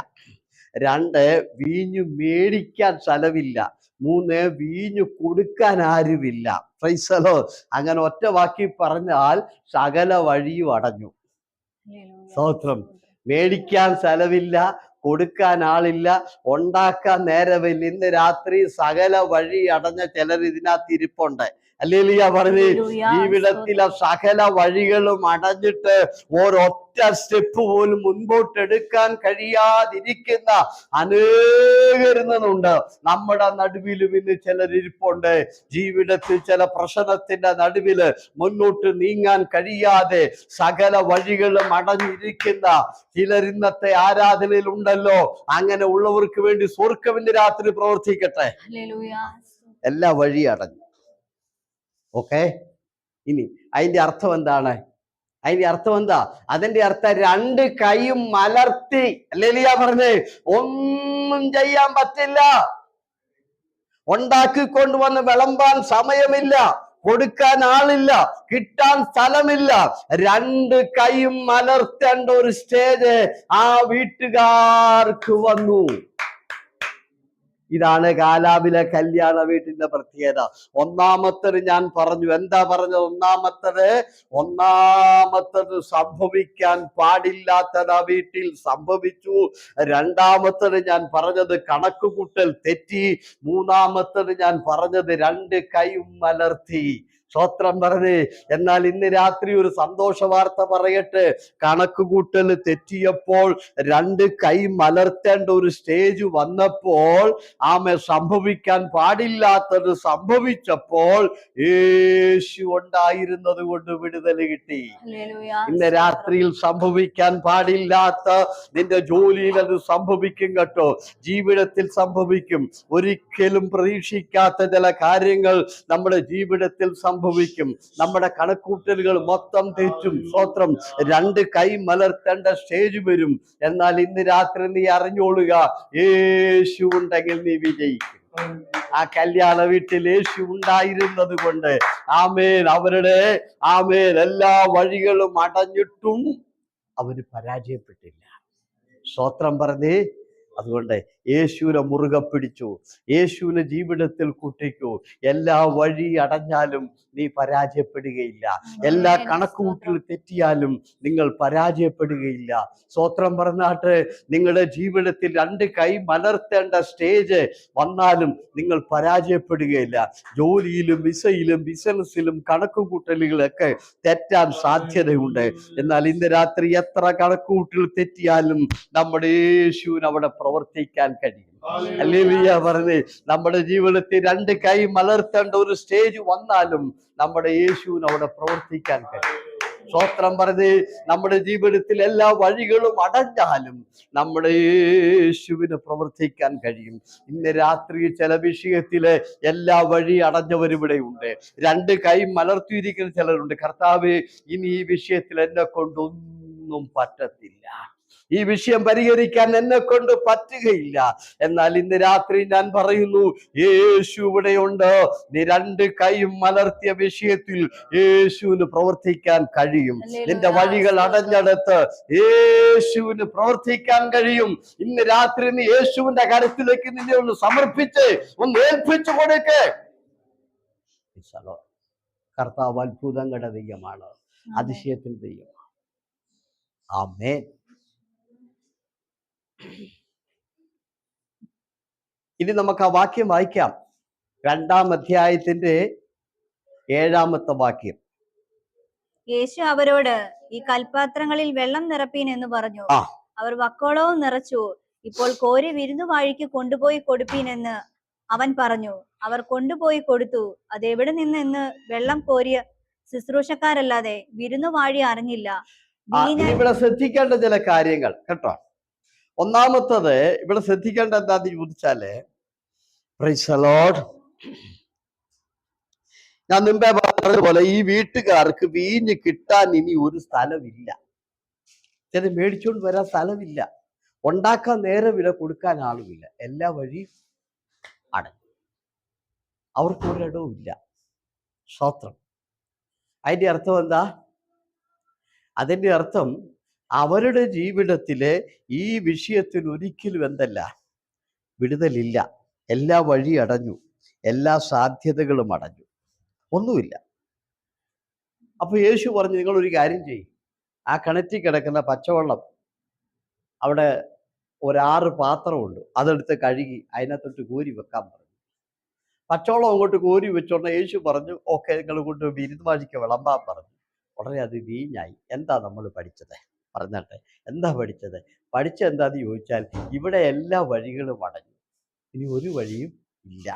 2, വീഞ്ഞു മേടിക്കാൻ സ്ഥലമില്ല. 3, വീഞ്ഞു കൊടുക്കാൻ ആരുമില്ല. Praise the Lord. അങ്ങനെ ഒറ്റ വാക്കി പറഞ്ഞാൽ സകല വഴിയും അടഞ്ഞു. സ്തോത്രം. മേടിക്കാൻ സ്ഥലമില്ല, കൊടുക്കാൻ ആളില്ല, ഉണ്ടാക്കാൻ നേരമില്ല. ഇന്ന് രാത്രി സകല വഴി അടഞ്ഞ ചിലർ ഇതിനകത്ത് ഇരിപ്പുണ്ട്. ഹല്ലേലൂയ പറഞ്ഞ് ജീവിതത്തിലെ സകല വഴികളും അടഞ്ഞിട്ട് ഒരൊറ്റ സ്റ്റെപ്പ് പോലും മുൻപോട്ടെടുക്കാൻ കഴിയാതിരിക്കുന്ന അനേകരുന്നുണ്ട്. നമ്മുടെ നടുവിലും ഇന്ന് ചിലരിപ്പുണ്ട്. ജീവിതത്തിൽ ചില പ്രശ്നത്തിന്റെ നടുവില് മുന്നോട്ട് നീങ്ങാൻ കഴിയാതെ സകല വഴികളും അടഞ്ഞിരിക്കുന്ന ചിലർ ഇന്നത്തെ ആരാധനയിൽ ഉണ്ടല്ലോ. അങ്ങനെ ഉള്ളവർക്ക് വേണ്ടി സ്വർഗ്ഗം ഇന്ന് രാത്രി പ്രവർത്തിക്കട്ടെ. എല്ലാ വഴി അടഞ്ഞു. ഓക്കെ, ഇനി അതിന്റെ അർത്ഥം എന്താണ്? അതിന്റെ അർത്ഥം എന്താ? അതിന്റെ അർത്ഥം രണ്ട് കൈയും മലർത്തി. ഹല്ലേലൂയ പറഞ്ഞേ. ഒന്നും ചെയ്യാൻ പറ്റില്ല. ഉണ്ടാക്കിക്കൊണ്ടുവന്ന് വിളമ്പാൻ സമയമില്ല, കൊടുക്കാൻ ആളില്ല, കിട്ടാൻ സ്ഥലമില്ല. രണ്ട് കൈയും മലർത്തേണ്ട ഒരു സ്റ്റേജ് ആ വീട്ടുകാർക്ക് വന്നു. ഇതാണ് കാലാബിലെ കല്യാണ വീട്ടിന്റെ പ്രത്യേകത. ഒന്നാമത്തത് ഞാൻ പറഞ്ഞു. എന്താ പറഞ്ഞത്? ഒന്നാമത്തത് സംഭവിക്കാൻ പാടില്ലാത്തത് ആ വീട്ടിൽ സംഭവിച്ചു. രണ്ടാമത്തത് ഞാൻ പറഞ്ഞത് കണക്കുകൂട്ടൽ തെറ്റി. മൂന്നാമത്തത് ഞാൻ പറഞ്ഞത് രണ്ട് കൈയും മലർത്തി. സ്തോത്രം പറഞ്ഞേ. എന്നാൽ ഇന്ന് രാത്രി ഒരു സന്തോഷ വാർത്ത പറയട്ടെ. കണക്കുകൂട്ടൽ തെറ്റിയപ്പോൾ രണ്ട് കൈ മലർത്തേണ്ട ഒരു സ്റ്റേജ് വന്നപ്പോൾ, സംഭവിക്കാൻ പാടില്ലാത്തത് സംഭവിച്ചപ്പോൾ യേശു ഉണ്ടായിരുന്നത് കൊണ്ട് വിടുതൽ കിട്ടി. ഇന്ന് രാത്രിയിൽ സംഭവിക്കാൻ പാടില്ലാത്ത നിന്റെ ജോലിയിൽ അത് സംഭവിക്കും കേട്ടോ. ജീവിതത്തിൽ സംഭവിക്കും. ഒരിക്കലും പ്രതീക്ഷിക്കാത്ത ചില കാര്യങ്ങൾ നമ്മുടെ ജീവിതത്തിൽ സംഭവിക്കും. നമ്മുടെ കണക്കൂട്ടലുകൾ മൊത്തം തെറ്റും. സ്തോത്രം. രണ്ട് കൈ മലർത്തേണ്ട സ്റ്റേജ് വരും. എന്നാൽ ഇന്ന് രാത്രി നീ അറിഞ്ഞോളുക, യേശു ഉണ്ടെങ്കിൽ നീ വിജയിക്കും. ആ കല്യാണ വീട്ടിൽ യേശു ഉണ്ടായിരുന്നത് കൊണ്ട് അവരുടെ എല്ലാ വഴികളും അടഞ്ഞിട്ടും അവര് പരാജയപ്പെട്ടില്ല. സ്തോത്രം പറഞ്ഞേ. അതുകൊണ്ട് യേശുവിനെ മുറുകെ പിടിച്ചു, യേശുവിനെ ജീവിതത്തിൽ കൂട്ടിക്കൂ. എല്ലാ വഴി അടഞ്ഞാലും നീ പരാജയപ്പെടുകയില്ല. എല്ലാ കണക്കുകൂട്ടൽ തെറ്റിയാലും നിങ്ങൾ പരാജയപ്പെടുകയില്ല. സ്തോത്രം പറഞ്ഞാട്ട് നിങ്ങളുടെ ജീവിതത്തിൽ രണ്ട് കൈ മലർത്തേണ്ട സ്റ്റേജ് വന്നാലും നിങ്ങൾ പരാജയപ്പെടുകയില്ല. ജോലിയിലും വിസയിലും ബിസിനസ്സിലും കണക്കുകൂട്ടലുകളൊക്കെ തെറ്റാൻ സാധ്യതയുണ്ട്. എന്നാൽ ഇന്ന് രാത്രി എത്ര കണക്കുകൂട്ടൽ തെറ്റിയാലും നമ്മുടെ യേശുവിന് അവിടെ പ്രവർത്തിക്കാൻ കഴിയും. ഹല്ലേലൂയ പറഞ്ഞേ. നമ്മുടെ ജീവിതത്തിൽ രണ്ട് കൈ മലർത്തേണ്ട ഒരു സ്റ്റേജ് വന്നാലും നമ്മുടെ യേശുവിന് അവിടെ പ്രവർത്തിക്കാൻ കഴിയും. സ്തോത്രം പറഞ്ഞേ. നമ്മുടെ ജീവിതത്തിൽ എല്ലാ വഴികളും അടഞ്ഞാലും നമ്മുടെ യേശുവിന് പ്രവർത്തിക്കാൻ കഴിയും. ഇന്ന് രാത്രി ചില വിഷയത്തില് എല്ലാ വഴി അടഞ്ഞവരും ഇവിടെ ഉണ്ട്. രണ്ട് കൈ മലർത്തിയിരിക്കുന്ന ചിലരുണ്ട്. കർത്താവേ, ഇനി ഈ വിഷയത്തിൽ എന്നെ കൊണ്ടൊന്നും പറ്റത്തില്ല, ഈ വിഷയം പരിഹരിക്കാൻ എന്നെ കൊണ്ട് പറ്റുകയില്ല. എന്നാൽ ഇന്ന് രാത്രി ഞാൻ പറയുന്നു, യേശു ഇവിടെയുണ്ട്. നീ രണ്ട് കൈയും മലർത്തിയ വിഷയത്തിൽ യേശുവിന് പ്രവർത്തിക്കാൻ കഴിയും. നിന്റെ വഴികൾ അടഞ്ഞെടുത്ത് യേശുവിന് പ്രവർത്തിക്കാൻ കഴിയും. ഇന്ന് രാത്രി നീ യേശുവിന്റെ കരത്തിലേക്ക് നിന്നെ ഒന്ന് സമർപ്പിച്ച് ഒന്ന് ഏൽപ്പിച്ചു കൊടുക്കേ. കർത്താവ് അത്ഭുതങ്ങളുടെ ദൈവമാണ്, അതിശയത്തിന്റെ ദൈവമാണ്. ആമേൻ. ഇനി നമുക്ക് ആ വാക്യം വായിക്കാം. 2-ാം അധ്യായത്തിന്റെ 7-ാമത്തെ വാക്യം. യേശു അവരോട്, ഈ കൽപാത്രങ്ങളിൽ വെള്ളം നിറപ്പീൻ എന്ന് പറഞ്ഞു. അവർ വക്കോളവും നിറച്ചു. ഇപ്പോൾ കോരി വിരുന്നുവാഴിക്ക് കൊണ്ടുപോയി കൊടുപ്പീൻ എന്ന് അവൻ പറഞ്ഞു. അവർ കൊണ്ടുപോയി കൊടുത്തു. അതെവിടെ നിന്നെന്ന് വെള്ളം കോരിയ ശുശ്രൂഷക്കാരല്ലാതെ വിരുന്നുവാഴി അറിഞ്ഞില്ല. ഇവിടെ ശ്രദ്ധിക്കേണ്ട ചില കാര്യങ്ങൾ കേട്ടോ. ഒന്നാമത്തത് ഇവിടെ ശ്രദ്ധിക്കേണ്ട എന്താന്ന് ചോദിച്ചാല്, പ്രൈസ് ദി ലോർഡ്, ഞാൻ മുമ്പേ പറഞ്ഞതുപോലെ ഈ വീട്ടുകാർക്ക് വീഞ്ഞ് കിട്ടാൻ ഇനി ഒരു സ്ഥലമില്ല. ചില മേടിച്ചോണ്ട് വരാൻ സ്ഥലമില്ല, ഉണ്ടാക്കാൻ നേരമില്ല, കൊടുക്കാൻ ആളുമില്ല. എല്ലാ വഴിയും അടഞ്ഞു, അവർക്ക് ഒരിടവും ഇല്ല. സ്തോത്രം. അതിന്റെ അർത്ഥം എന്താ? അതിന്റെ അർത്ഥം അവരുടെ ജീവിതത്തിലെ ഈ വിഷയത്തിൽ ഒരിക്കലും എന്തല്ല, വിടുതലില്ല. എല്ലാ വഴി അടഞ്ഞു, എല്ലാ സാധ്യതകളും അടഞ്ഞു, ഒന്നുമില്ല. അപ്പൊ യേശു പറഞ്ഞു, നിങ്ങളൊരു കാര്യം ചെയ്യും, ആ കിണറ്റിൽ കിടക്കുന്ന പച്ചവെള്ളം അവിടെ 6 പാത്രമുണ്ട്, അതെടുത്ത് കഴുകി അതിനകത്തോട്ട് കോരി വെക്കാൻ പറഞ്ഞു. പച്ചവെള്ളം അങ്ങോട്ട് കോരി വെച്ചോണ്ട് യേശു പറഞ്ഞു, ഓക്കെ, നിങ്ങൾ കൊണ്ട് വിരുന്നുവാഴിക്ക് വിളമ്പാൻ പറഞ്ഞു. ഉടനെ അത് വീഞ്ഞായി. എന്താ നമ്മൾ പഠിച്ചത്? പറഞ്ഞട്ടെ, എന്താ പഠിച്ചത്? പഠിച്ചെന്താന്ന് ചോദിച്ചാൽ, ഇവിടെ എല്ലാ വഴികളും അടഞ്ഞു, ഇനി ഒരു വഴിയും ഇല്ല.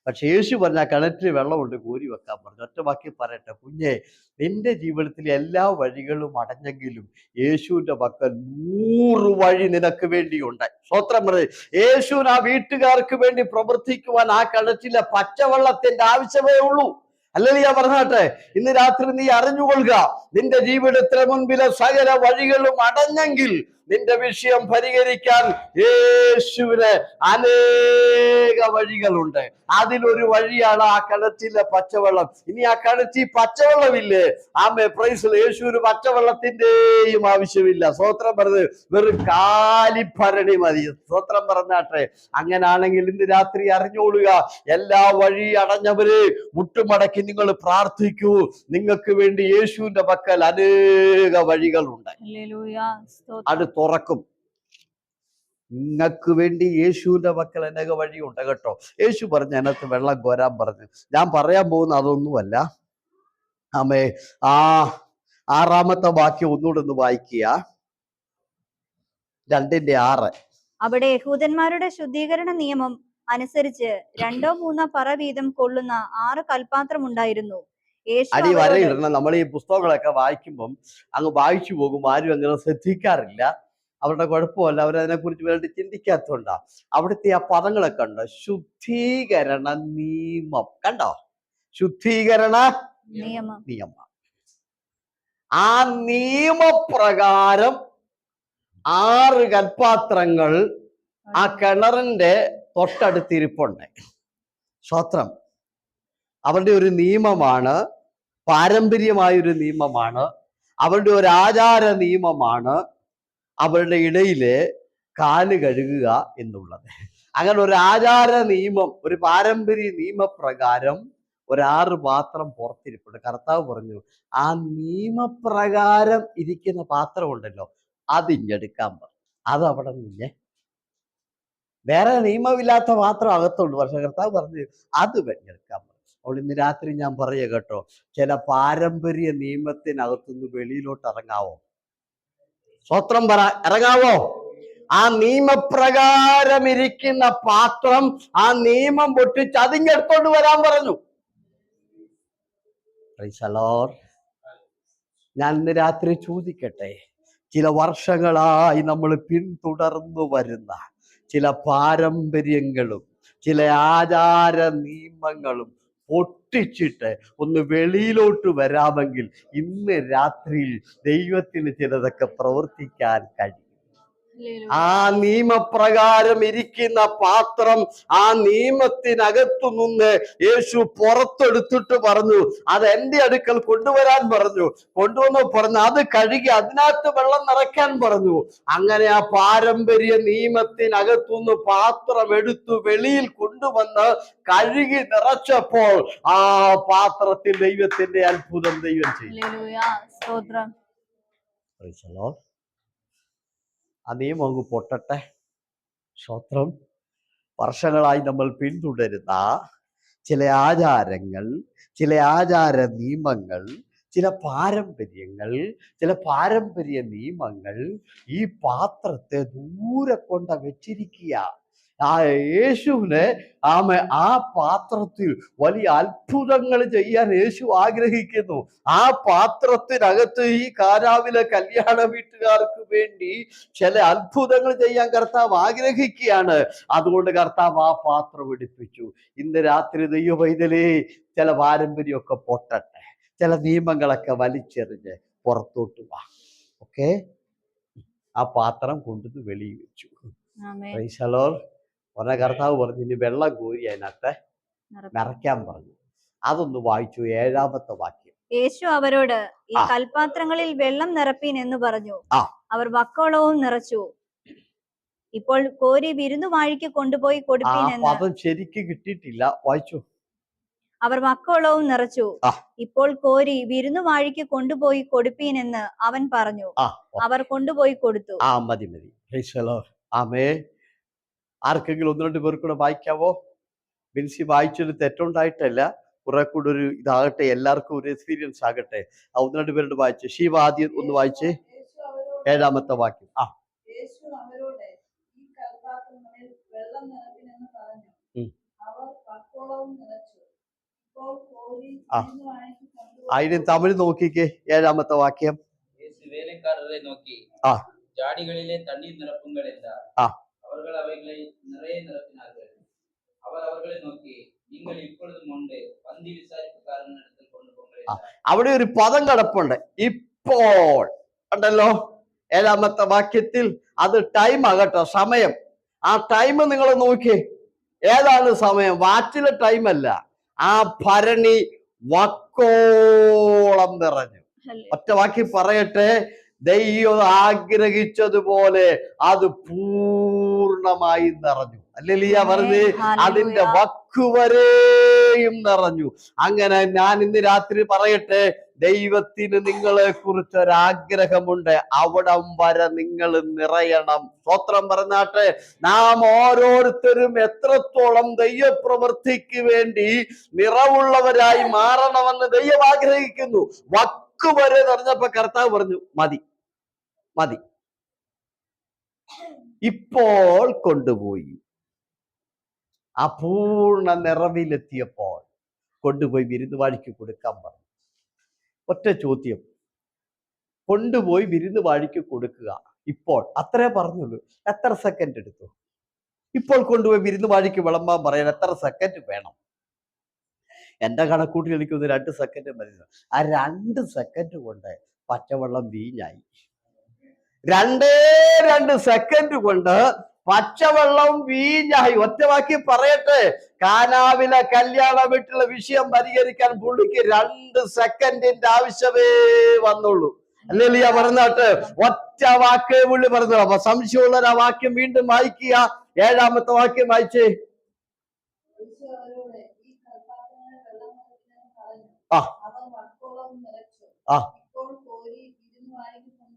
പക്ഷെ യേശു പറഞ്ഞ കിണറ്റിൽ വെള്ളമുണ്ട്, കോരി വെക്കാൻ പറഞ്ഞു. ഒറ്റ വാക്കി പറയട്ടെ, കുഞ്ഞെ, നിന്റെ ജീവിതത്തിൽ എല്ലാ വഴികളും അടഞ്ഞെങ്കിലും യേശുവിന്റെ പക്കൽ 100 വഴി നിനക്ക് വേണ്ടിയുണ്ട്. സ്വത്രം പറയും. യേശുവിന് ആ വീട്ടുകാർക്ക് വേണ്ടി പ്രവർത്തിക്കുവാൻ ആ കിണറ്റിലെ പച്ചവെള്ളത്തിന്റെ ആവശ്യമേ ഉള്ളൂ. അല്ലെങ്കിൽ ഞാൻ പറഞ്ഞാട്ടെ, ഇന്ന് രാത്രി നീ അറിഞ്ഞുകൊള്ളുക, നിന്റെ ജീവിതത്തിന് മുൻപിലെ സകല വഴികളും അടഞ്ഞെങ്കിൽ നിന്റെ വിഷയം പരിഹരിക്കാൻ യേശുവിന് അനേക വഴികളുണ്ട്. അതിലൊരു വഴിയാണ് ആ കിണറ്റിലെ പച്ചവെള്ളം. ഇനി ആ കിണറ്റിൽ പച്ചവെള്ളമില്ലേ? ആമേ, പ്രൈസ്. യേശുവിന് പച്ചവെള്ളത്തിന്റെയും ആവശ്യമില്ല. സ്വത്രം പറഞ്ഞത് വെറും കാലിഭരണി മതി. സ്വത്രം പറഞ്ഞാട്ടെ. അങ്ങനാണെങ്കിൽ ഇന്ന് രാത്രി അറിഞ്ഞോളുക, എല്ലാ വഴി അടഞ്ഞവരെ മുട്ടുമടക്കി നിങ്ങൾ പ്രാർത്ഥിക്കൂ. നിങ്ങൾക്ക് വേണ്ടി യേശുവിന്റെ പക്കൽ അനേക വഴികളുണ്ട്. അത് തുറക്കും. നിങ്ങൾക്ക് വേണ്ടി യേശുവിന്റെ പക്കൽ അനേക വഴിയുണ്ട് കേട്ടോ. യേശു പറഞ്ഞ അതിനകത്ത് വെള്ളം കോരാൻ പറഞ്ഞു. ഞാൻ പറയാൻ പോകുന്ന അതൊന്നുമല്ല. ആമേ, 6-ാമത്തെ വാക്യം ഒന്നുകൂടെ ഒന്ന് വായിക്കുക. 2:6. അവിടെ യഹൂദന്മാരുടെ ശുദ്ധീകരണ നിയമം അനുസരിച്ച് 2-3 പറ വീതം കൊള്ളുന്ന 6 കൽപാത്രം ഉണ്ടായിരുന്നു. അടി വരയിടണം. നമ്മൾ ഈ പുസ്തകങ്ങളൊക്കെ വായിക്കുമ്പം അങ്ങ് വായിച്ചു പോകും, ആരും അങ്ങനെ ശ്രദ്ധിക്കാറില്ല. അവരുടെ കുഴപ്പമല്ല, അവരതിനെക്കുറിച്ച് വേണ്ടി ചിന്തിക്കാത്തതുകൊണ്ടാ. അവിടുത്തെ ആ പദങ്ങളൊക്കെ ഉണ്ട്. ശുദ്ധീകരണ നിയമം കണ്ടോ? ശുദ്ധീകരണ നിയമം. ആ നിയമപ്രകാരം 6 കൽപാത്രങ്ങൾ ആ കിണറിന്റെ തൊട്ടടുത്തിരിപ്പുണ്ട്. സ്വത്രം. അവരുടെ ഒരു നിയമമാണ്, പാരമ്പര്യമായൊരു നിയമമാണ്, അവരുടെ ഒരു ആചാര നിയമമാണ് അവരുടെ ഇടയില് കാല് കഴുകുക എന്നുള്ളത്. അങ്ങനെ ഒരു ആചാര നിയമം, ഒരു പാരമ്പര്യ നിയമപ്രകാരം ഒരു 6 പാത്രം പുറത്തിരിപ്പുണ്ട്. കർത്താവ് പറഞ്ഞു, ആ നിയമപ്രകാരം ഇരിക്കുന്ന പാത്രം ഉണ്ടല്ലോ, അതിഞ്ഞെടുക്കാൻ പറഞ്ഞു. അതവിടെ നിന്നെ. വേറെ നിയമമില്ലാത്ത പാത്രം അകത്തുണ്ട്, പക്ഷെ കർത്താവ് പറഞ്ഞു അത് വെഞ്ഞെടുക്കാൻ പറഞ്ഞു. അപ്പോൾ ഇന്ന് രാത്രി ഞാൻ പറയുക കേട്ടോ, ചില പാരമ്പര്യ നിയമത്തിനകത്തുനിന്ന് വെളിയിലോട്ട് ഇറങ്ങാവോ? സ്വത്രം പറ, ഇറങ്ങാവോ? ആ നിയമപ്രകാരം ഇരിക്കുന്ന പാത്രം, ആ നിയമം പൊട്ടിച്ച് അതിങ്ങെടുത്തോണ്ട് വരാൻ പറഞ്ഞു. ഞാൻ ഇന്ന് രാത്രി ചോദിക്കട്ടെ, ചില വർഷങ്ങളായി നമ്മൾ പിന്തുടർന്നു വരുന്ന ചില പാരമ്പര്യങ്ങളും ചില ആചാര നിയമങ്ങളും പൊട്ടിച്ചിട്ട് ഒന്ന് വെളിയിലോട്ട് വരാമെങ്കിൽ ഇന്ന് രാത്രിയിൽ ദൈവത്തിന് ചിലതൊക്കെ പ്രവർത്തിക്കാൻ കഴിയും. ആ നിയമപ്രകാരം ഇരിക്കുന്ന പാത്രം, ആ നിയമത്തിനകത്തു നിന്ന് യേശു പുറത്തെടുത്തിട്ട് പറഞ്ഞു, അത് എൻ്റെ അടുക്കൽ കൊണ്ടുവരാൻ പറഞ്ഞു. കൊണ്ടുവന്ന് പറഞ്ഞു, അത് കഴുകി അതിനകത്ത് വെള്ളം നിറയ്ക്കാൻ പറഞ്ഞു. അങ്ങനെ ആ പാരമ്പര്യ നിയമത്തിനകത്തുനിന്ന് പാത്രം എടുത്തു വെളിയിൽ കൊണ്ടുവന്ന് കഴുകി നിറച്ചപ്പോൾ ആ പാത്രത്തിൽ ദൈവത്തിന്റെ അത്ഭുതം ദൈവം ചെയ്തു. ആ നിയമം അങ്ങ് പൊട്ടട്ടെ. സ്വത്രം. വർഷങ്ങളായി നമ്മൾ പിന്തുടരുന്ന ചില ആചാരങ്ങൾ, ചില ആചാര നിയമങ്ങൾ, ചില പാരമ്പര്യ നിയമങ്ങൾ ഈ പാത്രത്തെ ദൂരെ കൊണ്ട് വെച്ചിരിക്കുക. ആ യേശുവിനെ ആ പാത്രത്തിൽ വലിയ അത്ഭുതങ്ങൾ ചെയ്യാൻ യേശു ആഗ്രഹിക്കുന്നു. ആ പാത്രത്തിനകത്ത് ഈ കാനാവിലെ കല്യാണ വീട്ടുകാർക്ക് വേണ്ടി ചില അത്ഭുതങ്ങൾ ചെയ്യാൻ കർത്താവ് ആഗ്രഹിക്കുകയാണ്. അതുകൊണ്ട് കർത്താവ് ആ പാത്രം എടുപ്പിച്ചു. ഇന്ന് രാത്രി ദൈവവൈതലേ, ചില പാരമ്പര്യമൊക്കെ പൊട്ടട്ടെ, ചില നിയമങ്ങളൊക്കെ വലിച്ചെറിഞ്ഞ് പുറത്തോട്ട് വാ. ഓക്കെ, ആ പാത്രം കൊണ്ടുവന്ന് വെളിയിൽ വെച്ചു. ഉടനെ കർത്താവ് പറഞ്ഞു, ഇനി വെള്ളം കോരി അതിനകത്ത് നിറയ്ക്കാൻ പറഞ്ഞു. അതൊന്ന് വായിച്ചു. 7-ാമത്തെ വാക്യം. യേശു അവരോട്, ഈ കൽപാത്രങ്ങളിൽ വെള്ളം നിറപ്പീൻ എന്ന് പറഞ്ഞു. അവർ വക്കോളവും നിറച്ചു. ഇപ്പോൾ കോരി വിരുന്നുവാഴിക്ക് കൊണ്ടുപോയി കൊടുപ്പീൻ എന്ന്. പദം ശരിക്ക് കിട്ടിയിട്ടില്ല, വായിച്ചു. അവർ വക്കോളവും നിറച്ചു. ഇപ്പോൾ കോരി വിരുന്നുവാഴിക്ക് കൊണ്ടുപോയി കൊടുപ്പീൻ എന്ന് അവൻ പറഞ്ഞു. അവർ കൊണ്ടുപോയി കൊടുത്തു. മതി. ആമേ. ആർക്കെങ്കിലും ഒന്ന് രണ്ട് പേർ കൂടെ വായിക്കാവോ? ബിൻസി വായിച്ചൊരു തെറ്റുണ്ടായിട്ടല്ല, കുറെ കൂടെ ഒരു ഇതാകട്ടെ, എല്ലാവർക്കും ഒരു എക്സ്പീരിയൻസ് ആകട്ടെ. ഒന്ന് രണ്ട് പേരോട് വായിച്ചു. ശിവ ആദ്യം ഒന്ന് വായിച്ചേ, 7-ാമത്തെ വാക്യം. ആ അതിന് തമിഴ് നോക്കിക്കേ, 7-ാമത്തെ വാക്യം. வேலைக்காரரை நோக்கி ആ ஜாடிகளிலே தண்ணீர் நிரப்புங்கள் என்றார். ആ அவர்கள் அவைகளை நிறைய நிரப்பினார்கள். அவர் அவர்களை நோக்கி, நீங்கள் இப்பொழுது முன்பு பந்தி விசாரிப்புக்காரனிடத்தில் கொண்டு போங்கள் என்றார். അവിടെ ഒരു പദം കിടപ്പുണ്ട്, ഇപ്പോൾ. ഉണ്ടല്ലോ 7-ാമത്തെ വാക്യത്തിൽ. അത് ടൈം ആകട്ടോ, സമയം. ആ ടൈം നിങ്ങൾ നോക്കി, ഏതാണ് സമയം? വാച്ചിലെ ടൈം അല്ല, ആ ഭരണി വക്കോളം നിറഞ്ഞു. ഒറ്റ വാക്കി പറയട്ടെ, ദൈവം ആഗ്രഹിച്ചതുപോലെ അത് പൂർണ്ണമായി നിറഞ്ഞു. അല്ലേലൂയ പറഞ്ഞ്, അതിന്റെ വക്കുവരെയും നിറഞ്ഞു. അങ്ങനെ ഞാൻ ഇന്ന് രാത്രി പറയട്ടെ, ദൈവത്തിന് നിങ്ങളെ കുറിച്ചൊരാഗ്രഹമുണ്ട്, അവിടം വരെ നിങ്ങൾ നിറയണം. സ്തോത്രം പറഞ്ഞാട്ടെ. നാം ഓരോരുത്തരും എത്രത്തോളം ദൈവപ്രവൃത്തിക്ക് വേണ്ടി നിറവുള്ളവരായി മാറണമെന്ന് ദൈവം ആഗ്രഹിക്കുന്നു. വക്കുവരെ നിറഞ്ഞപ്പോ കർത്താവ് പറഞ്ഞു, മതി മതി, ഇപ്പോൾ കൊണ്ടുപോയി. അപൂർണ നിറവിലെത്തിയപ്പോൾ കൊണ്ടുപോയി വിരുന്നുവാഴിക്ക് കൊടുക്കാൻ പറഞ്ഞു. ഒറ്റ ചോദ്യം, കൊണ്ടുപോയി വിരുന്നുവാഴിക്ക് കൊടുക്കുക. ഇപ്പോൾ അത്രേ പറഞ്ഞുള്ളൂ. എത്ര സെക്കൻഡ് എടുത്തു? ഇപ്പോൾ കൊണ്ടുപോയി വിരുന്നുവാഴിക്ക് വിളമ്പാൻ പറയാൻ എത്ര സെക്കൻഡ് വേണം? എന്റെ കണക്കൂട്ടി എനിക്കൊന്ന് 2 സെക്കൻഡ് മതി. ആ 2 സെക്കൻഡ് കൊണ്ട് പച്ചവെള്ളം വീഞ്ഞായി. 2 സെക്കൻഡ് കൊണ്ട് പച്ചവെള്ളം വീഞ്ഞായി. ഒറ്റവാക്കി പറയട്ടെ, കാനാവിലെ കല്യാണ വീട്ടിലെ വിഷയം പരിഹരിക്കാൻ പുള്ളിക്ക് 2 സെക്കൻഡിന്റെ ആവശ്യമേ വന്നുള്ളൂ. അല്ലേലിയ പറഞ്ഞാട്ട് ഒറ്റ വാക്കേ പുള്ളി പറഞ്ഞു. അപ്പൊ സംശയമുള്ള ആ വാക്യം വീണ്ടും വായിക്കുക, 7-ാമത്തെ വാക്യം വായിച്ചേ. ആ ആ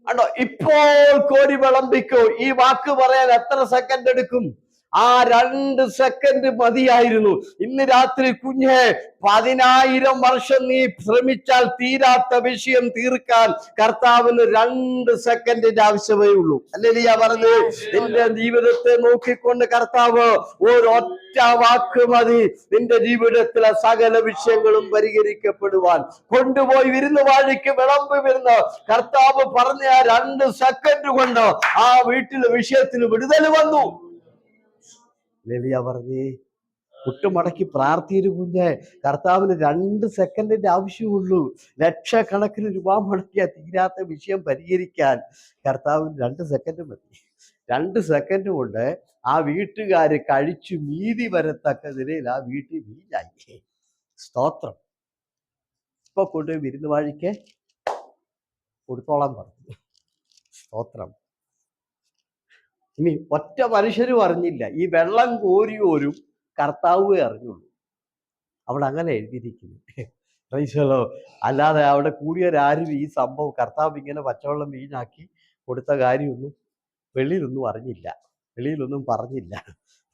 ആണോ? ഇപ്പോൾ കോരി വിളമ്പിക്കോ. ഈ വാക്ക് പറയാൻ എത്ര സെക്കൻഡ് എടുക്കും? ആ 2 സെക്കൻഡ് മതിയായിരുന്നു. ഇന്ന് രാത്രി കുഞ്ഞെ, 10,000 വർഷം നീ ശ്രമിച്ചാൽ തീരാത്ത വിഷയം തീർക്കാൻ കർത്താവിന് 2 സെക്കൻഡിന്റെ ആവശ്യമേ ഉള്ളൂ. അല്ലേലിയ പറഞ്ഞ്, നിന്റെ ജീവിതത്തെ നോക്കിക്കൊണ്ട് കർത്താവ് ഒരൊറ്റ വാക്ക് മതി നിന്റെ ജീവിതത്തിലെ സകല വിഷയങ്ങളും പരിഹരിക്കപ്പെടുവാൻ. കൊണ്ടുപോയി വിരുന്നുവാഴിക്ക് വിളമ്പ് വരുന്ന കർത്താവ് പറഞ്ഞ 2 സെക്കൻഡ് കൊണ്ട് ആ വീട്ടിലെ വിഷയത്തിന് വിടുതൽ വന്നു. ലെലിയ പറഞ്ഞേ, മുട്ടുമടക്കി പ്രാർത്ഥിയൊരു കുഞ്ഞെ, കർത്താവിന് 2 സെക്കൻഡിന്റെ ആവശ്യമുള്ളൂ. ലക്ഷക്കണക്കിന് രൂപ മുടക്കിയ തീരാത്ത വിഷയം പരിഹരിക്കാൻ കർത്താവിന് 2 സെക്കൻഡ് മതി. 2 സെക്കൻഡ് കൊണ്ട് ആ വീട്ടുകാര് കഴിച്ചു മീതി വരത്തക്ക നിലയിൽ ആ വീട്ടിൽ വീഞ്ഞായി. സ്തോത്രം. ഇപ്പൊ കൊണ്ട് വിരുന്നുവാഴിക്ക് കൊടുത്തോളം പറഞ്ഞു. സ്തോത്രം. ഇനി ഒറ്റ മനുഷ്യരും അറിഞ്ഞില്ല, ഈ വെള്ളം കോരിയോരും കർത്താവേ അറിഞ്ഞുള്ളൂ. അവിടെ അങ്ങനെ എഴുതിയിരിക്കുന്നു. പ്രൈസലോ. അല്ലാതെ അവിടെ കൂടിയവരാരും ഈ സംഭവം കർത്താവ് ഇങ്ങനെ പച്ചവെള്ളം വീഞ്ഞാക്കി കൊടുത്ത കാര്യമൊന്നും വെളിയിലൊന്നും അറിഞ്ഞില്ല, വെളിയിലൊന്നും പറഞ്ഞില്ല.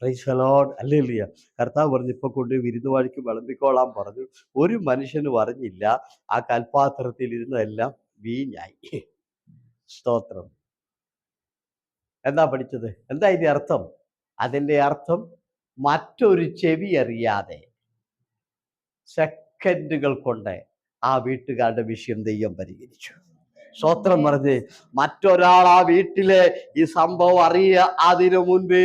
പ്രൈസലോ. അല്ലേലിയ. കർത്താവ് പറഞ്ഞു, ഇപ്പൊ കൊണ്ട് വിരുന്നുവാഴിക്ക് വിളമ്പിക്കോളാൻ പറഞ്ഞു. ഒരു മനുഷ്യനും അറിഞ്ഞില്ല. ആ കൽപാത്രത്തിൽ ഇരുന്നതെല്ലാം വീഞ്ഞായി. സ്തോത്രം. എന്താ പഠിച്ചത്? എന്താ ഇതിന്റെ അർത്ഥം? അതിന്റെ അർത്ഥം, മറ്റൊരു ചെവി അറിയാതെ സെക്കൻഡുകൾ കൊണ്ട് ആ വീട്ടുകാരുടെ വിഷയം ദൈവം പരിഹരിച്ചു. സ്തോത്രം പറഞ്ഞ്, മറ്റൊരാൾ ആ വീട്ടിലെ ഈ സംഭവം അതിനു മുൻപേ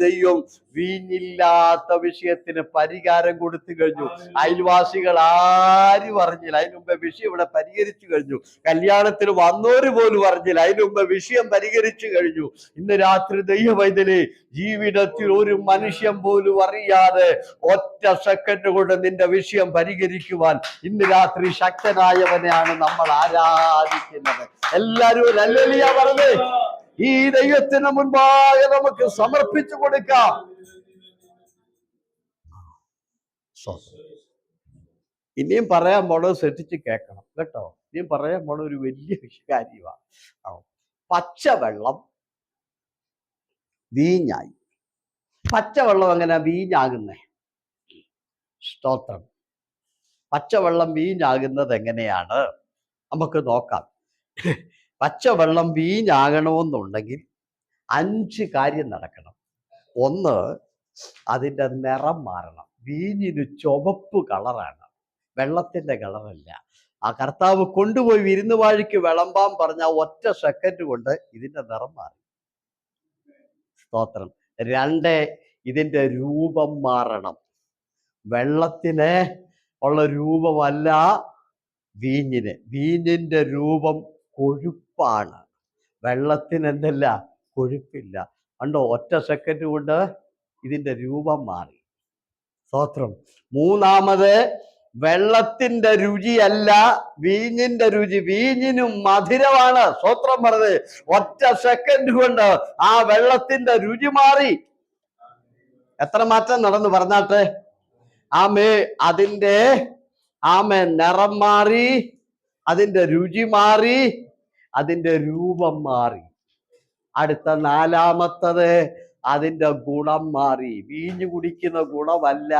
ദൈവം വീഞ്ഞില്ലാത്ത വിഷയത്തിന് പരിഹാരം കൊടുത്തു കഴിഞ്ഞു. അയൽവാസികൾ ആരും അറിഞ്ഞില്ല, അതിന് മുമ്പേ വിഷയം ഇവിടെ പരിഹരിച്ചു കഴിഞ്ഞു. കല്യാണത്തിന് വന്നോര് പോലും അറിഞ്ഞില്ല, അതിന് മുമ്പ് വിഷയം പരിഹരിച്ചു കഴിഞ്ഞു. ഇന്ന് രാത്രി ദൈവവൈദ്യനെ, ജീവിതത്തിൽ ഒരു മനുഷ്യൻ പോലും അറിയാതെ ഒറ്റ സെക്കൻഡ് കൊണ്ട് നിന്റെ വിഷയം പരിഹരിക്കുവാൻ ഇന്ന് രാത്രി ശക്തനായവനെയാണ് നമ്മൾ ആരാധിക്കുന്നത്. എല്ലാരും ഹല്ലേലൂയ പറഞ്ഞേ. ഈ ദൈവത്തിന് മുൻപാകെ നമുക്ക് സമർപ്പിച്ചു കൊടുക്കാം. ഇനിയും പറയാൻ പോണത് ശ്രദ്ധിച്ച് കേൾക്കണം കേട്ടോ. ഇനിയും പറയാൻ പോണ ഒരു വലിയ കാര്യമാണ്. പച്ചവെള്ളം വീഞ്ഞായി. പച്ചവെള്ളം എങ്ങനെ വീഞ്ഞാകുന്നേ? സ്തോത്രം. പച്ചവെള്ളം വീഞ്ഞാകുന്നത് എങ്ങനെയാണ്? നമുക്ക് നോക്കാം. പച്ചവെള്ളം വീഞ്ഞാകണമെന്നുണ്ടെങ്കിൽ 5 കാര്യം നടക്കണം. ഒന്ന്, അതിൻ്റെ നിറം മാറണം. വീഞ്ഞിന് ചുവപ്പ് കളറാണ്, വെള്ളത്തിൻ്റെ കളറല്ല. ആ കർത്താവ് കൊണ്ടുപോയി വിരുന്നുവാഴിക്ക് വിളമ്പാൻ പറഞ്ഞ ഒറ്റ സെക്കൻഡ് കൊണ്ട് ഇതിൻ്റെ നിറം മാറി. സ്തോത്രം. 2, ഇതിൻ്റെ രൂപം മാറണം. വെള്ളത്തിന് ഉള്ള രൂപമല്ല വീഞ്ഞിന്. വീഞ്ഞിൻ്റെ രൂപം കൊഴുപ്പാണ്, വെള്ളത്തിന് എന്തല്ല, കൊഴുപ്പില്ല. കണ്ടോ, ഒറ്റ സെക്കൻഡ് കൊണ്ട് ഇതിൻ്റെ രൂപം മാറി. സ്തോത്രം. 3, വെള്ളത്തിന്റെ രുചിയല്ല വീഞ്ഞിന്റെ രുചി. വീഞ്ഞിനും മധുരമാണ്. സ്തോത്രം പറഞ്ഞത്. ഒറ്റ സെക്കൻഡ് കൊണ്ട് ആ വെള്ളത്തിന്റെ രുചി മാറി. എത്ര മാറ്റം നടന്നു പറഞ്ഞാട്ടെ. ആമേ. അതിൻ്റെ നിറം മാറി, അതിൻ്റെ രുചി മാറി, അതിൻ്റെ രൂപം മാറി. അടുത്ത 4, അതിൻ്റെ ഗുണം മാറി. വീഞ്ഞു കുടിക്കുന്ന ഗുണമല്ല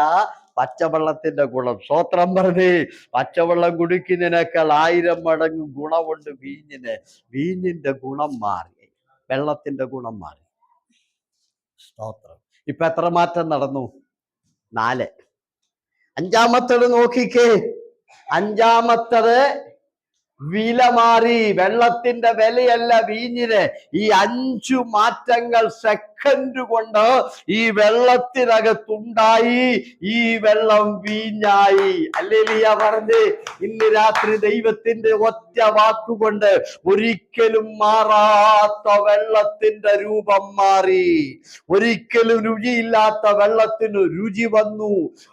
പച്ചവെള്ളത്തിന്റെ ഗുണം. സ്തോത്രം പറഞ്ഞേ. പച്ചവെള്ളം കുടിക്കുന്നതിനേക്കാൾ 1000 മടങ്ങ് ഗുണമുണ്ട് വീഞ്ഞിന്. വീഞ്ഞിന്റെ ഗുണം മാറി, വെള്ളത്തിന്റെ ഗുണം മാറി. സ്തോത്രം. ഇപ്പൊ എത്ര മാറ്റം നടന്നു? 4. 5 നോക്കിക്കേ. 5 വില മാറി. വെള്ളത്തിന്റെ വിലയല്ല വീഞ്ഞിന്. ഈ 5 മാറ്റങ്ങൾ സെക്കൻഡ് കൊണ്ട് ഈ വെള്ളത്തിനകത്തുണ്ടായി. ഈ വെള്ളം വീഞ്ഞായി. ഹല്ലേലൂയ പറഞ്ഞ്. ഇന്ന് രാത്രി ദൈവത്തിന്റെ ഒറ്റ വാക്കുകൊണ്ട് ഒരിക്കലും മാറാത്ത വെള്ളത്തിന്റെ രൂപം മാറി. ഒരിക്കലും രുചിയില്ലാത്ത വെള്ളത്തിന് രുചി വന്നു.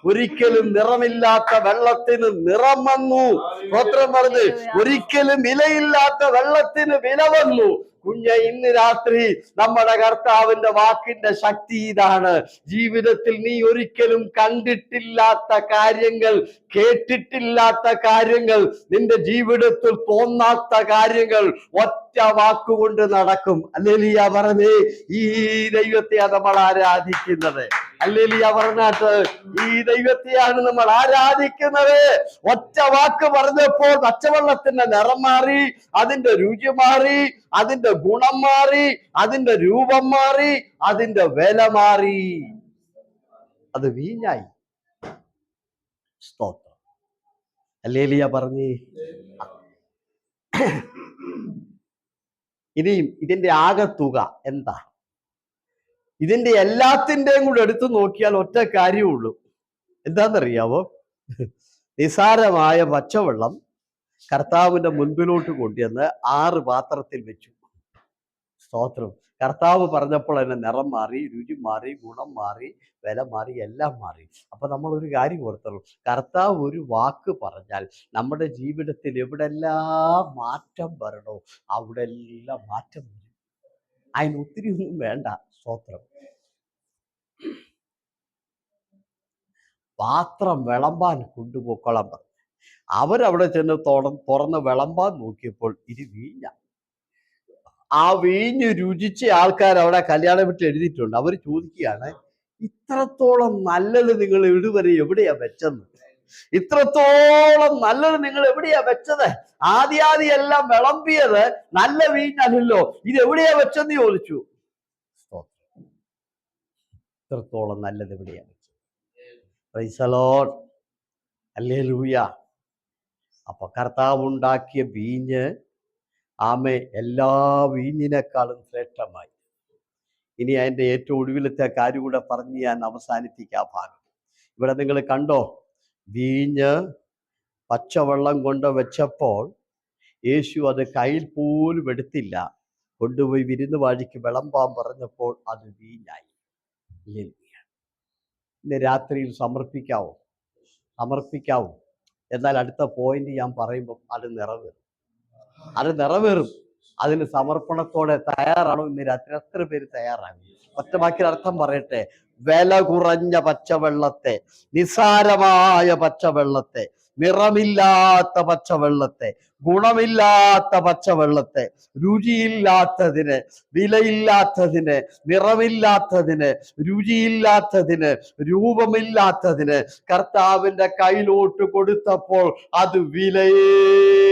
ഒരിക്കലും നിറമില്ലാത്ത വെള്ളത്തിന് നിറം വന്നു. സ്തോത്രം പറഞ്ഞ്. ഒരിക്കലും വിലയില്ലാത്ത വെള്ളത്തിന് വില വന്നു. കുഞ്ഞെ, ഇന്ന് രാത്രി നമ്മുടെ കർത്താവിന്റെ വാക്കിന്റെ ശക്തി ഇതാണ്. ജീവിതത്തിൽ നീ ഒരിക്കലും കണ്ടിട്ടില്ലാത്ത കാര്യങ്ങൾ, കേട്ടിട്ടില്ലാത്ത കാര്യങ്ങൾ, നിന്റെ ജീവിതത്തിൽ തോന്നാത്ത കാര്യങ്ങൾ ഒറ്റ വാക്കുകൊണ്ട് നടക്കും. ഹല്ലേലൂയ പറഞ്ഞേ. ഈ ദൈവത്തെയാണ് നമ്മൾ ആരാധിക്കുന്നത്. ഹല്ലേലൂയ പറഞ്ഞാട്ട്. ഈ ദൈവത്തെയാണ് നമ്മൾ ആരാധിക്കുന്നത്. ഒറ്റ വാക്ക് പറഞ്ഞപ്പോൾ പച്ചവെള്ളത്തിന്റെ നിറം മാറി, അതിന്റെ രുചി മാറി, അതിന്റെ ഗുണം മാറി, അതിന്റെ രൂപം മാറി, അതിന്റെ വില മാറി. അത് വീഞ്ഞായി. സ്തോത്രം. ഹല്ലേലൂയ പറഞ്ഞേ. ഇനിയും ഇതിന്റെ ആകെത്തുക എന്താ? ഇതിന്റെ എല്ലാത്തിൻ്റെയും കൂടെ എടുത്തു നോക്കിയാൽ ഒറ്റ കാര്യമുള്ളൂ. എന്താണെന്നറിയാവോ? നിസാരമായ പച്ചവെള്ളം കർത്താവിന്റെ മുൻപിലോട്ട് കൊണ്ടുവന്ന് 6 പാത്രത്തിൽ വെച്ചു. സ്തോത്രം. കർത്താവ് പറഞ്ഞപ്പോൾ തന്നെ നിറം മാറി, രുചി മാറി, ഗുണം മാറി, വില മാറി, എല്ലാം മാറി. അപ്പൊ നമ്മൾ ഒരു കാര്യം ഓർത്തുള്ളൂ. കർത്താവ് ഒരു വാക്ക് പറഞ്ഞാൽ നമ്മുടെ ജീവിതത്തിൽ എവിടെല്ലാം മാറ്റം വരണോ അവിടെ എല്ലാം മാറ്റം വരും. അതിന് ഒത്തിരി ഒന്നും വേണ്ട. സ്തോത്രം. പാത്രം വിളമ്പാൻ കൊണ്ടുപോക്കോളാൻ പറഞ്ഞു. അവരവിടെ ചെന്ന് തുറന്ന് വിളമ്പാൻ നോക്കിയപ്പോൾ ഇത് വീഞ്ഞ. ആ വീഞ്ഞ് രുചിച്ച ആൾക്കാർ അവിടെ കല്യാണ വീട്ടിൽ എഴുതിയിട്ടുണ്ട്. അവർ ചോദിക്കുകയാണ്, ഇത്രത്തോളം നല്ലത് നിങ്ങൾ ഇതുവരെ എവിടെയാ വെച്ചെന്ന്? ഇത്രത്തോളം നല്ലത് നിങ്ങൾ എവിടെയാ വെച്ചത്? ആദ്യാദ്യം എല്ലാം വിളമ്പിയത് നല്ല വീഞ്ഞല്ലോ, ഇത് എവിടെയാ വെച്ചെന്ന് ചോദിച്ചു. ഇത്രത്തോളം നല്ലത് എവിടെയാ വെച്ചത്? Praise the Lord. ഹല്ലേലൂയ. അപ്പൊ കർത്താവ് ഉണ്ടാക്കിയ വീഞ്ഞ് ആമേ എല്ലാ വീഞ്ഞിനേക്കാളും ശ്രേഷ്ഠമായി. ഇനി അതിൻ്റെ ഏറ്റവും ഒടുവിലത്തെ കാര്യം കൂടെ പറഞ്ഞ് ഞാൻ അവസാനിപ്പിക്കാം ഭാഗം. ഇവിടെ നിങ്ങൾ കണ്ടോ, വീഞ്ഞ് പച്ചവെള്ളം കൊണ്ട് വെച്ചപ്പോൾ യേശു അത് കയ്യിൽ പോലും എടുത്തില്ല. കൊണ്ടുപോയി വിരുന്നുവാഴിക്ക് വിളമ്പാൻ പറഞ്ഞപ്പോൾ അത് വീഞ്ഞായി. ഇന്ന് രാത്രിയിൽ സമർപ്പിക്കാവോ? എന്നാൽ അടുത്ത പോയിന്റ് ഞാൻ പറയുമ്പോൾ അത് നിറവേറും. അതിന് സമർപ്പണത്തോടെ തയ്യാറാണോ? ഇന്ന് രാത്രി എത്ര പേര് തയ്യാറാകും? ഒറ്റ വാക്കിൽ അർത്ഥം പറയട്ടെ. വില കുറഞ്ഞ പച്ചവെള്ളത്തെ, നിസാരമായ പച്ചവെള്ളത്തെ, നിറമില്ലാത്ത പച്ചവെള്ളത്തെ, ഗുണമില്ലാത്ത പച്ചവെള്ളത്തെ, രുചിയില്ലാത്തതിന്, വിലയില്ലാത്തതിന്, നിറമില്ലാത്തതിന്, രുചിയില്ലാത്തതിന്, രൂപമില്ലാത്തതിന് കർത്താവിന്റെ കയ്യിലോട്ട് കൊടുത്തപ്പോൾ അത് വിലയേറിയതായി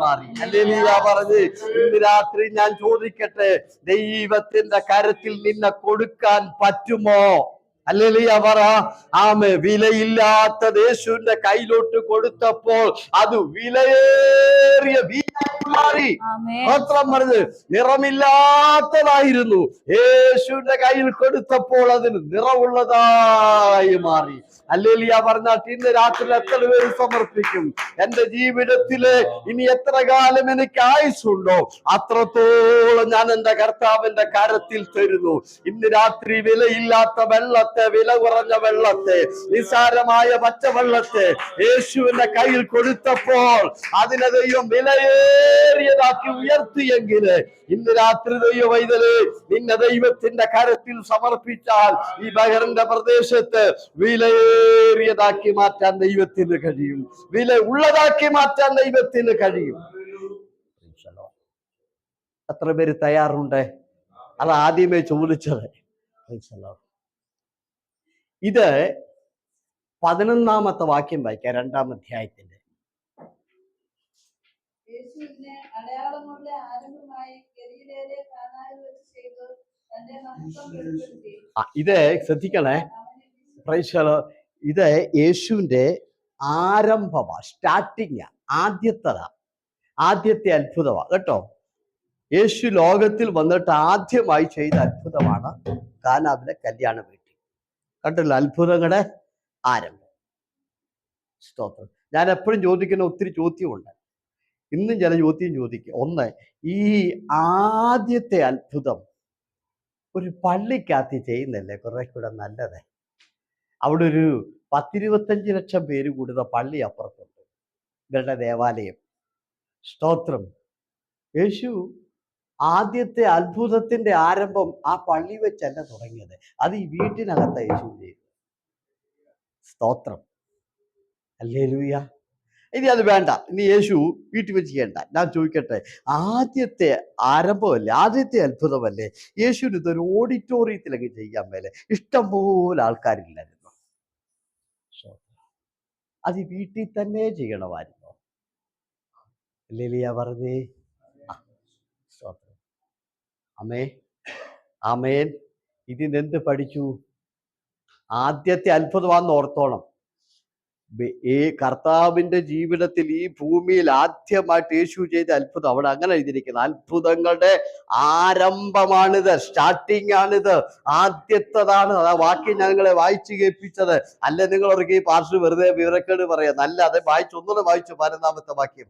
മാറി. ഹല്ലേലൂയ പറഞ്ഞ് ഇന്ന് രാത്രി ഞാൻ ചോദിക്കട്ടെ, ദൈവത്തിന്റെ കരത്തിൽ നിന്നെ കൊടുക്കാൻ പറ്റുമോ? ഹല്ലേലൂയ പറ. ആമേ. വിലയില്ലാത്ത യേശുവിന്റെ കയ്യിലോട്ട് കൊടുത്തപ്പോൾ അത് വിലയേറിയ മാറി. മാത്രം പറഞ്ഞ് നിറമില്ലാത്തതായിരുന്നു, യേശുവിന്റെ കയ്യിൽ കൊടുത്തപ്പോൾ അതിന് നിറമുള്ളതായി മാറി. ഹല്ലേലൂയ പറഞ്ഞാൽ ഇന്ന് രാത്രി എത്ര പേര് സമർപ്പിക്കും? എന്റെ ജീവിതത്തില് ഇനി എത്ര കാലം എനിക്ക് ആയുസുണ്ടോ അത്രത്തോളം ഞാൻ എന്റെ കർത്താവിന്റെ കരത്തിൽ തരുന്നു. ഇന്ന് രാത്രി വിലയില്ലാത്ത വെള്ളത്തെ, വില കുറഞ്ഞ വെള്ളത്തെ, നിസാരമായ പച്ചവെള്ളത്തെ യേശുവിന്റെ കയ്യിൽ കൊടുത്തപ്പോൾ അതിനെ ദൈവം വിലയേറിയതാക്കി ഉയർത്തിയെങ്കില് ഇന്ന് രാത്രി ദൈവ വൈതലേ നിന്നെ ദൈവത്തിന്റെ കരത്തിൽ സമർപ്പിച്ചാൽ ഈ ബഹറിന്റെ പ്രദേശത്ത് വിലയേറിയതാക്കി മാറ്റാൻ ദൈവത്തിന് കഴിയും, വില ഉള്ളതാക്കി മാറ്റാൻ ദൈവത്തിന് കഴിയും. എത്ര പേര് തയ്യാറുണ്ട്? അത് ആദ്യമേ ചോദിച്ചത്. ഇത് 11-ാമത്തെ വാക്യം വായിക്കാം, 2-ാം അധ്യായത്തിന്റെ. ഇത് ശ്രദ്ധിക്കണേ. ഇത് യേശുവിന്റെ ആരംഭമാ, സ്റ്റാർട്ടിങ്, ആദ്യത്തെ അത്ഭുതമാണ് കേട്ടോ. യേശു ലോകത്തിൽ വന്നിട്ട് ആദ്യമായി ചെയ്ത അത്ഭുതമാണ് കാനാവിലെ കല്യാണ വീട്ടിൽ. കണ്ടല്ലോ അത്ഭുതങ്ങളുടെ ആരംഭം. സ്തോത്രം. ഞാൻ എപ്പോഴും ചോദിക്കുന്ന ഒത്തിരി ചോദ്യമുണ്ട്, ഇന്നും ചില ചോദ്യം ചോദിക്കും. ഒന്ന്, ഈ ആദ്യത്തെ അത്ഭുതം ഒരു പള്ളിക്കകത്ത് ചെയ്യുന്നല്ലേ കുറെ കൂടെ നല്ലത്? അവിടെ ഒരു 10-25 ലക്ഷം പേര് കൂടുന്ന പള്ളി അപ്പുറത്തുണ്ട്, ഇവരുടെ ദേവാലയം. സ്തോത്രം. യേശു ആദ്യത്തെ അത്ഭുതത്തിന്റെ ആരംഭം ആ പള്ളി വെച്ചല്ല തുടങ്ങിയത്, അത് ഈ വീട്ടിനകത്ത് യേശു ചെയ്തു. സ്തോത്രം. ഹല്ലേലൂയ. ഇനി അത് വേണ്ട, ഇനി യേശു വീട്ടിൽ വെച്ച് ചെയ്യണ്ട. ഞാൻ ചോദിക്കട്ടെ, ആദ്യത്തെ ആരംഭമല്ലേ, ആദ്യത്തെ അത്ഭുതമല്ലേ? യേശുവിന് ഇതൊരു ഓഡിറ്റോറിയത്തിലൊക്കെ ചെയ്യാൻ മേലെ, ഇഷ്ടംപോലെ ആൾക്കാരില്ലായിരുന്നു. അത് വീട്ടിൽ തന്നെ ചെയ്യണമായിരുന്നു. ഹല്ലേലൂയ പറഞ്ഞേ. ആമേൻ, ആമേൻ. ഇതിനെന്ത് പഠിച്ചു? ആദ്യത്തെ അത്ഭുതമാണെന്ന് ഓർത്തോണം. ഈ കർത്താവിന്റെ ജീവിതത്തിൽ ഈ ഭൂമിയിൽ ആദ്യമായിട്ട് യേശു ചെയ്ത അത്ഭുതം അവിടെ അങ്ങനെ എഴുതിയിരിക്കുന്നത്. അത്ഭുതങ്ങളുടെ ആരംഭമാണിത്, സ്റ്റാർട്ടിങ് ആണിത്, ആദ്യത്തേതാണ്. ആ വാക്യം ഞങ്ങളെ വായിച്ചു കേൾപ്പിച്ചത്. അല്ല നിങ്ങൾ അവർക്ക് ഈ പാർശ്വ വെറുതെ വിവരക്കേട് പറയാം. നല്ല അത് വായിച്ചു, ഒന്നുകൂടെ വായിച്ചു 11-ാമത്തെ വാക്യം.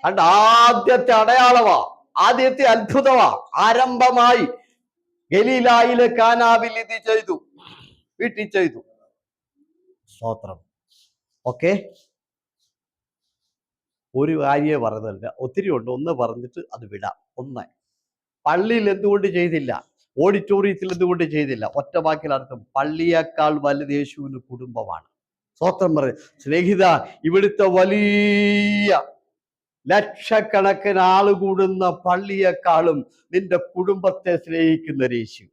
ആദ്യത്തെ അടയാളമാ, ആദ്യത്തെ അത്ഭുതമാ, ആരംഭമായി ഗലീലായിലെ കാനാവിൽ ഇത് ചെയ്തു, വീട്ടിൽ ചെയ്തു. സ്തോത്രം. ഓക്കെ, ഒരു കാര്യമേ പറഞ്ഞില്ല, ഒത്തിരി ഉണ്ട്. ഒന്ന് പറഞ്ഞിട്ട് അത് വിടാം. ഒന്ന്, പള്ളിയിൽ എന്തുകൊണ്ട് ചെയ്തില്ല, ഓഡിറ്റോറിയത്തിൽ എന്തുകൊണ്ട് ചെയ്തില്ല? ഒറ്റ വാക്കിൽ അർത്ഥം, പള്ളിയേക്കാൾ വലുത് യേശുവിന് കുടുംബമാണ്. സ്തോത്രം പറയും. സ്നേഹിത, ഇവിടുത്തെ വലിയ ലക്ഷക്കണക്കിന് ആള് കൂടുന്ന പള്ളിയെക്കാളും നിന്റെ കുടുംബത്തെ സ്നേഹിക്കുന്ന യേശു.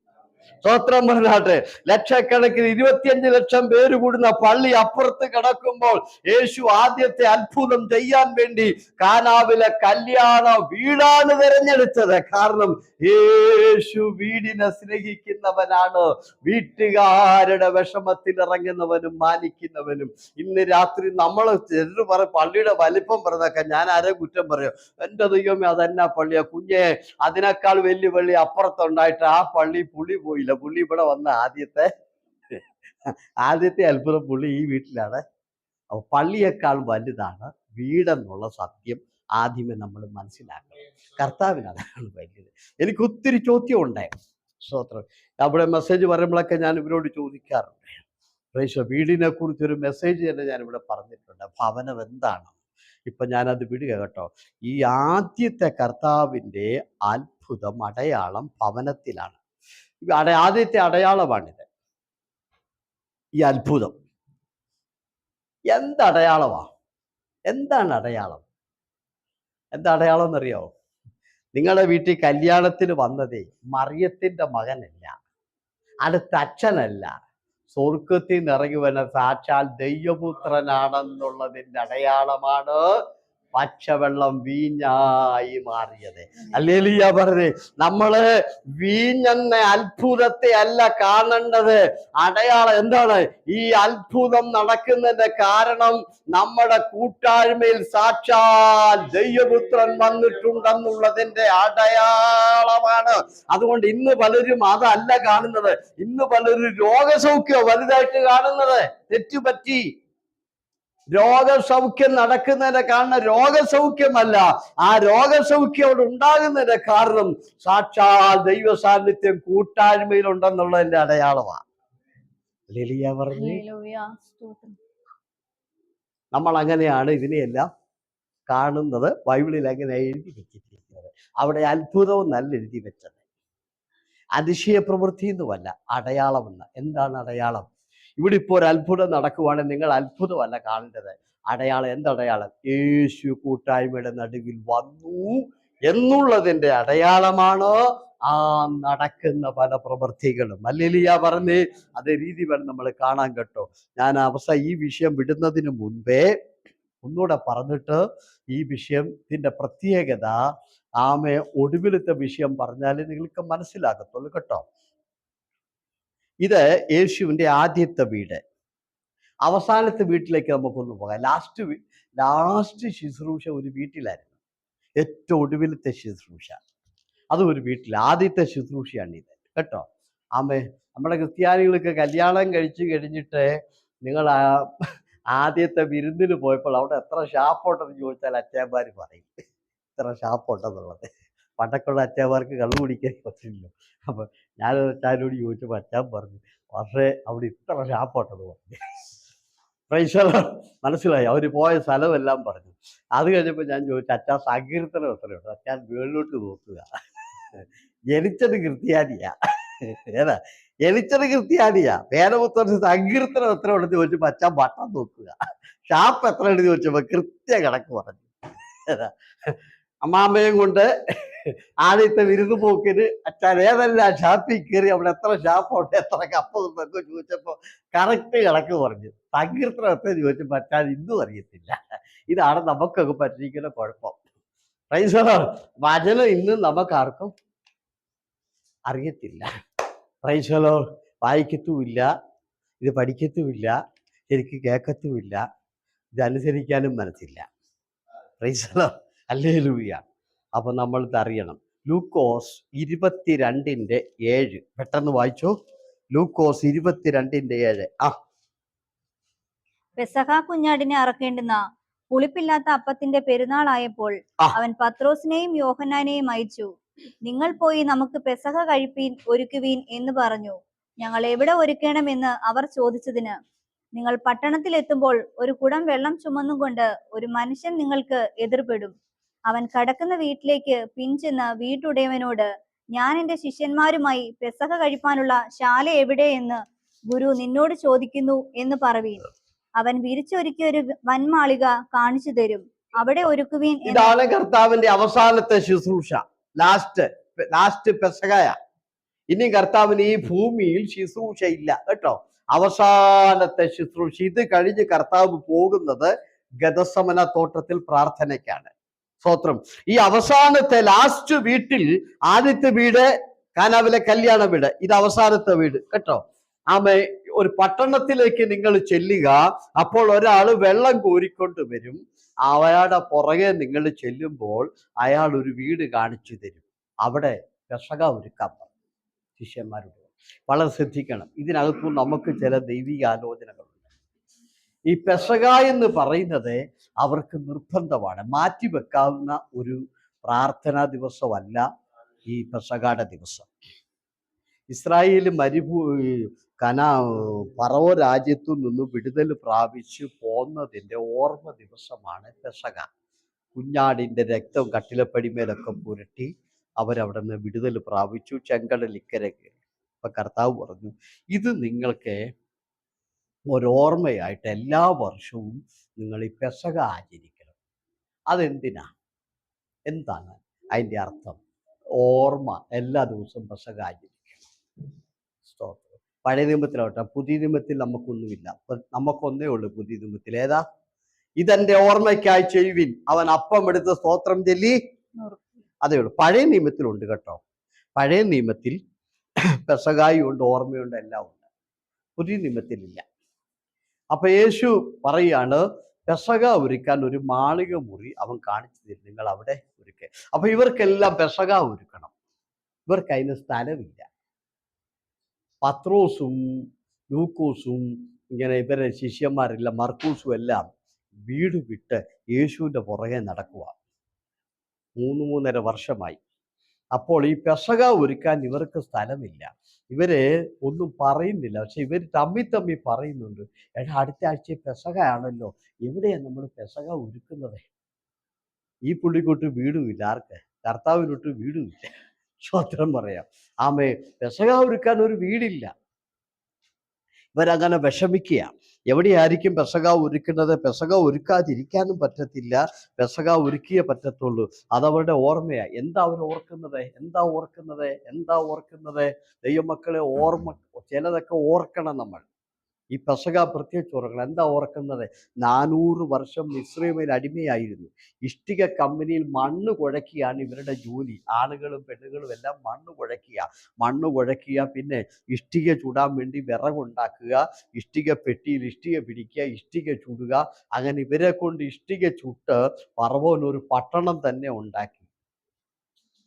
സ്തോത്രം പറഞ്ഞാട്ടെ. ലക്ഷക്കണക്കിന് 25 ലക്ഷം പേര് കൂടുന്ന പള്ളി അപ്പുറത്ത് കിടക്കുമ്പോൾ യേശു ആദ്യത്തെ അത്ഭുതം ചെയ്യാൻ വേണ്ടി കാനാവിലെ കല്യാണ വീടാണ് തിരഞ്ഞെടുത്തത്. കാരണം യേശു വീടിനെ സ്നേഹിക്കുന്നവനാണ്, വീട്ടുകാരുടെ വിഷമത്തിൽ ഇറങ്ങുന്നവനും മാനിക്കുന്നവനും. ഇന്ന് രാത്രി നമ്മൾ പള്ളിയുടെ വലിപ്പം പറഞ്ഞൊക്കെ ഞാൻ ആരെ കുറ്റം പറയും? എന്റെ ദൈവമേ, അതെന്നാ പള്ളിയാ കുഞ്ഞെ, അതിനേക്കാൾ വലിയ പള്ളി അപ്പുറത്തുണ്ടായിട്ട് ആ പള്ളി പുള്ളി പോയില്ല. പുള്ളി ഇവിടെ വന്ന ആദ്യത്തെ അത്ഭുതം പുള്ളി ഈ വീട്ടിലാണ്. അപ്പൊ പള്ളിയേക്കാൾ വലുതാണ് വീടെന്നുള്ള സത്യം ആദ്യമേ നമ്മൾ മനസ്സിലാക്കണം. കർത്താവിനാണ് വലുത്. എനിക്ക് ഒത്തിരി ചോദ്യം ഉണ്ടായിരുന്നു. സ്തോത്രം. അവിടെ മെസ്സേജ് പറയുമ്പോഴൊക്കെ ഞാൻ ഇവരോട് ചോദിക്കാറുണ്ട്. വീടിനെ കുറിച്ചൊരു മെസ്സേജ് തന്നെ ഞാനിവിടെ പറഞ്ഞിട്ടുണ്ട്, ഭവനം എന്താണ്. ഇപ്പൊ ഞാനത് വിടുക കേട്ടോ. ഈ ആദ്യത്തെ കർത്താവിൻ്റെ അത്ഭുതം, അടയാളം ഭവനത്തിലാണ്. ആദ്യത്തെ അടയാളമാണിത്. ഈ അത്ഭുതം എന്തടയാളമാ? എന്താണ് അടയാളം? എന്താ അടയാളം എന്നറിയാമോ? നിങ്ങളുടെ വീട്ടിൽ കല്യാണത്തിന് വന്നതേ മറിയത്തിന്റെ മകനല്ല, അടുത്ത അച്ഛനല്ല, സ്വർഗത്തിൽ നിന്ന് ഇറങ്ങി വരുന്ന സാക്ഷാൽ ദൈവപുത്രനാണെന്നുള്ളതിന്റെ അടയാളമാണ് പച്ചവെള്ളം വീഞ്ഞായി മാറിയത്. ഹല്ലേലൂയ പറഞ്ഞേ. നമ്മള് വീഞ്ഞെന്ന അത്ഭുതത്തെ അല്ല കാണേണ്ടത്. അടയാളം എന്താണ്? ഈ അത്ഭുതം നടക്കുന്നതിന്റെ കാരണം നമ്മുടെ കൂട്ടായ്മയിൽ സാക്ഷാൽ ദൈവപുത്രൻ വന്നിട്ടുണ്ടെന്നുള്ളതിന്റെ അടയാളമാണ്. അതുകൊണ്ട് ഇന്ന് പലരും അതല്ല കാണുന്നത്. ഇന്ന് പലരും രോഗസൗഖ്യം വലുതായിട്ട് കാണുന്നത്. തെറ്റുപറ്റി. രോഗസൗഖ്യം നടക്കുന്നതിന്റെ കാരണം രോഗസൗഖ്യമല്ല, ആ രോഗസൗഖ്യം അവിടെ ഉണ്ടാകുന്നതിന്റെ കാരണം സാക്ഷാൽ ദൈവ സാന്നിധ്യം കൂട്ടായ്മയിലുണ്ടെന്നുള്ളതിന്റെ അടയാളമാണ്. ഹല്ലേലൂയ പറഞ്ഞേ. ഹല്ലേലൂയ. സ്തോത്രം. നമ്മൾ അങ്ങനെയാണ് ഇതിനെയെല്ലാം കാണുന്നത്. ബൈബിളിൽ അങ്ങനെ എഴുതി വെച്ചിരിക്കുന്നത്. അവിടെ അത്ഭുതവും നല്ല എഴുതി വെച്ചത്. അതിശയ പ്രവൃത്തി എന്നുമല്ല, അടയാളമെന്ന്. എന്താണ് അടയാളം? ഇവിടെ ഇപ്പോൾ ഒരു അത്ഭുതം നടക്കുവാണെങ്കിൽ നിങ്ങൾ അത്ഭുതമല്ല കാണേണ്ടത്. അടയാളം. എന്തടയാളം? യേശു കൂട്ടായ്മയുടെ നടുവിൽ വന്നു എന്നുള്ളതിന്റെ അടയാളമാണ് ആ നടക്കുന്ന പല പ്രവൃത്തികളും. ഹല്ലേലൂയ പറഞ്ഞേ. അതേ രീതി വേണം നമ്മൾ കാണാൻ കേട്ടോ. ഞാൻ ഈ വിഷയം വിടുന്നതിന് മുൻപേ ഒന്നുകൂടെ പറഞ്ഞിട്ട് ഈ വിഷയത്തിന്റെ പ്രത്യേകത ഒടുവിലത്തെ വിഷയം പറഞ്ഞാലേ നിങ്ങൾക്ക് മനസ്സിലാകത്തുള്ളൂ കേട്ടോ. ഇത് യേശുവിൻ്റെ ആദ്യത്തെ വീട്. അവസാനത്തെ വീട്ടിലേക്ക് നമുക്കൊന്ന് പോകാം. ലാസ്റ്റ് ശുശ്രൂഷ ഒരു വീട്ടിലായിരുന്നു. ഏറ്റവും ഒടുവിലത്തെ ശുശ്രൂഷ അതും ഒരു വീട്ടിൽ. ആദ്യത്തെ ശുശ്രൂഷയാണിത് കേട്ടോ. നമ്മുടെ ക്രിസ്ത്യാനികൾക്ക് കല്യാണം കഴിച്ചു കഴിഞ്ഞിട്ട് നിങ്ങൾ ആദ്യത്തെ വിരുന്നിന് പോയപ്പോൾ അവിടെ എത്ര ഷാപ്പുണ്ടെന്ന് ചോദിച്ചാൽ അച്ഛന്മാർ പറയും എത്ര ഷാപ്പുണ്ടെന്നുള്ളത്. പണ്ടൊക്കെയുള്ള അച്ഛന്മാർക്ക് കള്ളു കുടിക്കാൻ പറ്റില്ലല്ലോ. അപ്പൊ ഞാനത് അച്ഛനോട് ചോദിച്ചപ്പോൾ അച്ഛൻ പറഞ്ഞു, പക്ഷേ അവിടെ ഇത്ര ഷാപ്പുണ്ടെന്ന് പറഞ്ഞു. മനസ്സിലായി. അവർ പോയ സ്ഥലമെല്ലാം പറഞ്ഞു. അത് കഴിഞ്ഞപ്പോൾ ഞാൻ ചോദിച്ചു, അച്ഛാ സങ്കീർത്തനം എത്രയുണ്ട്? അച്ഛൻ വീട്ടിലോട്ട് നോക്കുക. ജനിച്ചത് ക്രിസ്ത്യാനിയാ. ഏതാ ജനിച്ചത് ക്രിസ്ത്യാനിയാ. വേദപുസ്തകത്തിൽ സങ്കീർത്തനം എത്ര ഉണ്ടെന്ന് ചോദിച്ചപ്പോൾ അച്ഛൻ വട്ടം നോക്കുക. ഷാപ്പ് എത്ര ഉണ്ടെന്ന് ചോദിച്ചപ്പോൾ കൃത്യ കണക്ക് പറഞ്ഞു. ഏതാ അമ്മാമ്മയും കൊണ്ട് ആദ്യത്തെ വിരുന്ന് പോക്കിന് അച്ഛൻ ഏതെല്ലാം ഷാപ്പിൽ കയറി അവിടെ എത്ര ഷാപ്പുണ്ട്, എത്ര കപ്പൊക്കെ ചോദിച്ചപ്പോൾ കറക്റ്റ് കണക്ക് പറഞ്ഞു. സങ്കീർത്തനം എത്ര ചോദിച്ചപ്പോൾ അച്ഛൻ ഇന്നും അറിയത്തില്ല. ഇതാണ് നമുക്കൊക്കെ പറ്റിയിരിക്കുന്ന കുഴപ്പം. വചനം ഇന്നും നമുക്കാർക്കും അറിയത്തില്ല. വായിക്കത്തുമില്ല, ഇത് പഠിക്കത്തുമില്ല, ശരിക്ക് കേൾക്കത്തുമില്ല, ഇതനുസരിക്കാനും മനസ്സില്ല. ഹല്ലേലൂയ. അപ്പൊ നമ്മൾ ഇതറിയണം. ലൂക്കോസ് 22:7 പെട്ടെന്ന് വായിച്ചോ. ലൂക്കോസ് 22:7. പെസഹ കുഞ്ഞാടിനെ അറക്കേണ്ടുന്ന പുളിപ്പില്ലാത്ത അപ്പത്തിന്റെ പെരുന്നാളായപ്പോൾ അവൻ പത്രോസിനെയും യോഹന്നാനെയും അയച്ചു. നിങ്ങൾ പോയി നമുക്ക് പെസഹ കഴിപ്പീൻ, ഒരുക്കുവീൻ എന്ന് പറഞ്ഞു. ഞങ്ങൾ എവിടെ ഒരുക്കണമെന്ന് അവർ ചോദിച്ചതിന്, നിങ്ങൾ പട്ടണത്തിൽ എത്തുമ്പോൾ ഒരു കുടം വെള്ളം ചുമന്നുകൊണ്ട് ഒരു മനുഷ്യൻ നിങ്ങൾക്ക് എതിർപ്പെടും. അവൻ കടക്കുന്ന വീട്ടിലേക്ക് പിൻചെന്ന് വീട്ടുടയവനോട്, ഞാൻ എന്റെ ശിഷ്യന്മാരുമായി പെസഹ കഴിപ്പാനുള്ള ശാല എവിടെ എന്ന് ഗുരു നിന്നോട് ചോദിക്കുന്നു എന്ന് പറവീൻ. അവൻ വിരിച്ചൊരുക്കിയ ഒരു വൻമാളിക കാണിച്ചു തരും, അവിടെ ഒരുക്കുവീൻ. ഇതാണ് കർത്താവിന്റെ അവസാനത്തെ ശുശ്രൂഷ. ലാസ്റ്റ് പെസഹയ. ഇനി കർത്താവിന് ഈ ഭൂമിയിൽ ശുശ്രൂഷ ഇല്ല കേട്ടോ. അവസാനത്തെ ശുശ്രൂഷ. ഇത് കഴിഞ്ഞ് കർത്താവ് പോകുന്നത് ഗദസമന തോട്ടത്തിൽ പ്രാർത്ഥനയ്ക്കാണ്. സ്തോത്രം. ഈ അവസാനത്തെ ലാസ്റ്റ് വീട്ടിൽ, ആദ്യത്തെ വീട് കാനാവിലെ കല്യാണ വീട്, ഇത് അവസാനത്തെ വീട് കേട്ടോ. ഒരു പട്ടണത്തിലേക്ക് നിങ്ങൾ ചെല്ലുക. അപ്പോൾ ഒരാൾ വെള്ളം കോരിക്കൊണ്ട് വരും. അയാളുടെ പുറകെ നിങ്ങൾ ചെല്ലുമ്പോൾ അയാൾ ഒരു വീട് കാണിച്ചു തരും. അവിടെ പെസഹ ഒരുക്കാൻ പറയും ശിഷ്യന്മാരോട്. വളരെ ശ്രദ്ധിക്കണം. ഇതിനകത്തും നമുക്ക് ചില ദൈവിക ആലോചനകളുണ്ട്. ഈ പെസഹ എന്ന് പറയുന്നത് അവർക്ക് നിർബന്ധമാണ്. മാറ്റിവെക്കാവുന്ന ഒരു പ്രാർത്ഥനാ ദിവസമല്ല ഈ പെസഹയുടെ ദിവസം. ഇസ്രായേൽ ഫറവോ രാജ്യത്തു നിന്ന് വിടുതൽ പ്രാപിച്ച് പോന്നതിൻ്റെ ഓർമ്മ ദിവസമാണ് പെസഹ. കുഞ്ഞാടിൻ്റെ രക്തം കട്ടിലപ്പടിമേലൊക്കെ പുരട്ടി അവരവിടെ നിന്ന് വിടുതൽ പ്രാപിച്ചു. ചെങ്കടൽ ഇക്കരെ കയറി. അപ്പൊ കർത്താവ് പറഞ്ഞു, ഇത് നിങ്ങൾക്ക് ഒരോർമ്മയായിട്ട് എല്ലാ വർഷവും നിങ്ങൾ ഈ പെസക ആചരിക്കണം. അതെന്തിനാ? എന്താണ് അതിൻ്റെ അർത്ഥം? ഓർമ്മ, എല്ലാ ദിവസവും പെസക ആചരിക്കണം. സ്തോത്രം. പഴയ നിയമത്തിലാവട്ടെ, പുതിയ നിയമത്തിൽ നമുക്കൊന്നുമില്ല. നമുക്കൊന്നേ ഉള്ളൂ പുതിയ നിയമത്തിൽ. ഏതാ? ഇതെന്റെ ഓർമ്മയ്ക്കായി ചെയ്യുവിൻ, അവൻ അപ്പം എടുത്ത് സ്തോത്രം ചൊല്ലി. അതേ ഉള്ളൂ. പഴയ നിയമത്തിലുണ്ട് കേട്ടോ. പഴയ നിയമത്തിൽ പെസകായുണ്ട്, ഓർമ്മയുണ്ട്, എല്ലാം ഉണ്ട്. പുതിയ നിയമത്തിലില്ല. അപ്പൊ യേശു പറയാണ്, പെസക ഒരുക്കാൻ ഒരു മാളിക മുറി അവൻ കാണിച്ചു തരും, നിങ്ങൾ അവിടെ ഒരുക്കുക. അപ്പൊ ഇവർക്കെല്ലാം പെസക ഒരുക്കണം. ഇവർക്ക് അതിന് സ്ഥലമില്ല. പത്രോസും ലൂക്കോസും ഇങ്ങനെ ഇവരെ ശിഷ്യന്മാരെല്ലാം, മർക്കൂസും എല്ലാം വീട് വിട്ട് യേശുവിൻ്റെ പുറകെ നടക്കുക 3-3.5 വർഷമായി. അപ്പോൾ ഈ പെസക ഒരുക്കാൻ ഇവർക്ക് സ്ഥലമില്ല. ഇവര് ഒന്നും പറയുന്നില്ല. പക്ഷെ ഇവർ തമ്മി പറയുന്നുണ്ട്, എടാ അടുത്ത ആഴ്ച പെസകയാണല്ലോ, എവിടെയാണ് നമ്മൾ പെസക ഒരുക്കുന്നത്? ഈ പുള്ളിക്കൊട്ട് വീടുമില്ല. ആർക്ക്? കർത്താവിനൊട്ട് വീടുമില്ല. സ്വത്രം പറയാം. ആമേ, പെസക ഒരുക്കാൻ ഒരു വീടില്ല. ഇവരങ്ങനെ വിഷമിക്കുക. എവിടെയായിരിക്കും പെസക ഒരുക്കുന്നത്? പെസക ഒരുക്കാതിരിക്കാനും പറ്റത്തില്ല. പെസക ഒരുക്കിയേ പറ്റത്തുള്ളൂ. അതവരുടെ ഓർമ്മയാണ്. എന്താ അവർ ഓർക്കുന്നത്? എന്താ ഓർക്കുന്നത്? ദൈവമക്കളെ, ഓർമ്മ ചിലതൊക്കെ ഓർക്കണം നമ്മൾ. ഈ പെസക പ്രത്യേകിച്ച് ഓർക്കണം. എന്താ ഓർക്കുന്നത്? 400 വർഷം മിസ്രയീമിൽ അടിമയായിരുന്നു. ഇഷ്ടിക കമ്പനിയിൽ മണ്ണ് കുഴക്കിയാണ് ഇവരുടെ ജോലി. ആണുങ്ങളും പെണ്ണുങ്ങളും എല്ലാം മണ്ണ് കുഴക്കുക, പിന്നെ ഇഷ്ടിക ചുടാൻ വേണ്ടി വിറകുണ്ടാക്കുക, ഇഷ്ടിക പെട്ടിയിൽ ഇഷ്ടിക പിടിക്കുക, ഇഷ്ടിക ചുടുക. അങ്ങനെ ഇവരെ കൊണ്ട് ഇഷ്ടിക ചുട്ട് ഫറവോൻ ഒരു പട്ടണം തന്നെ ഉണ്ടാക്കി.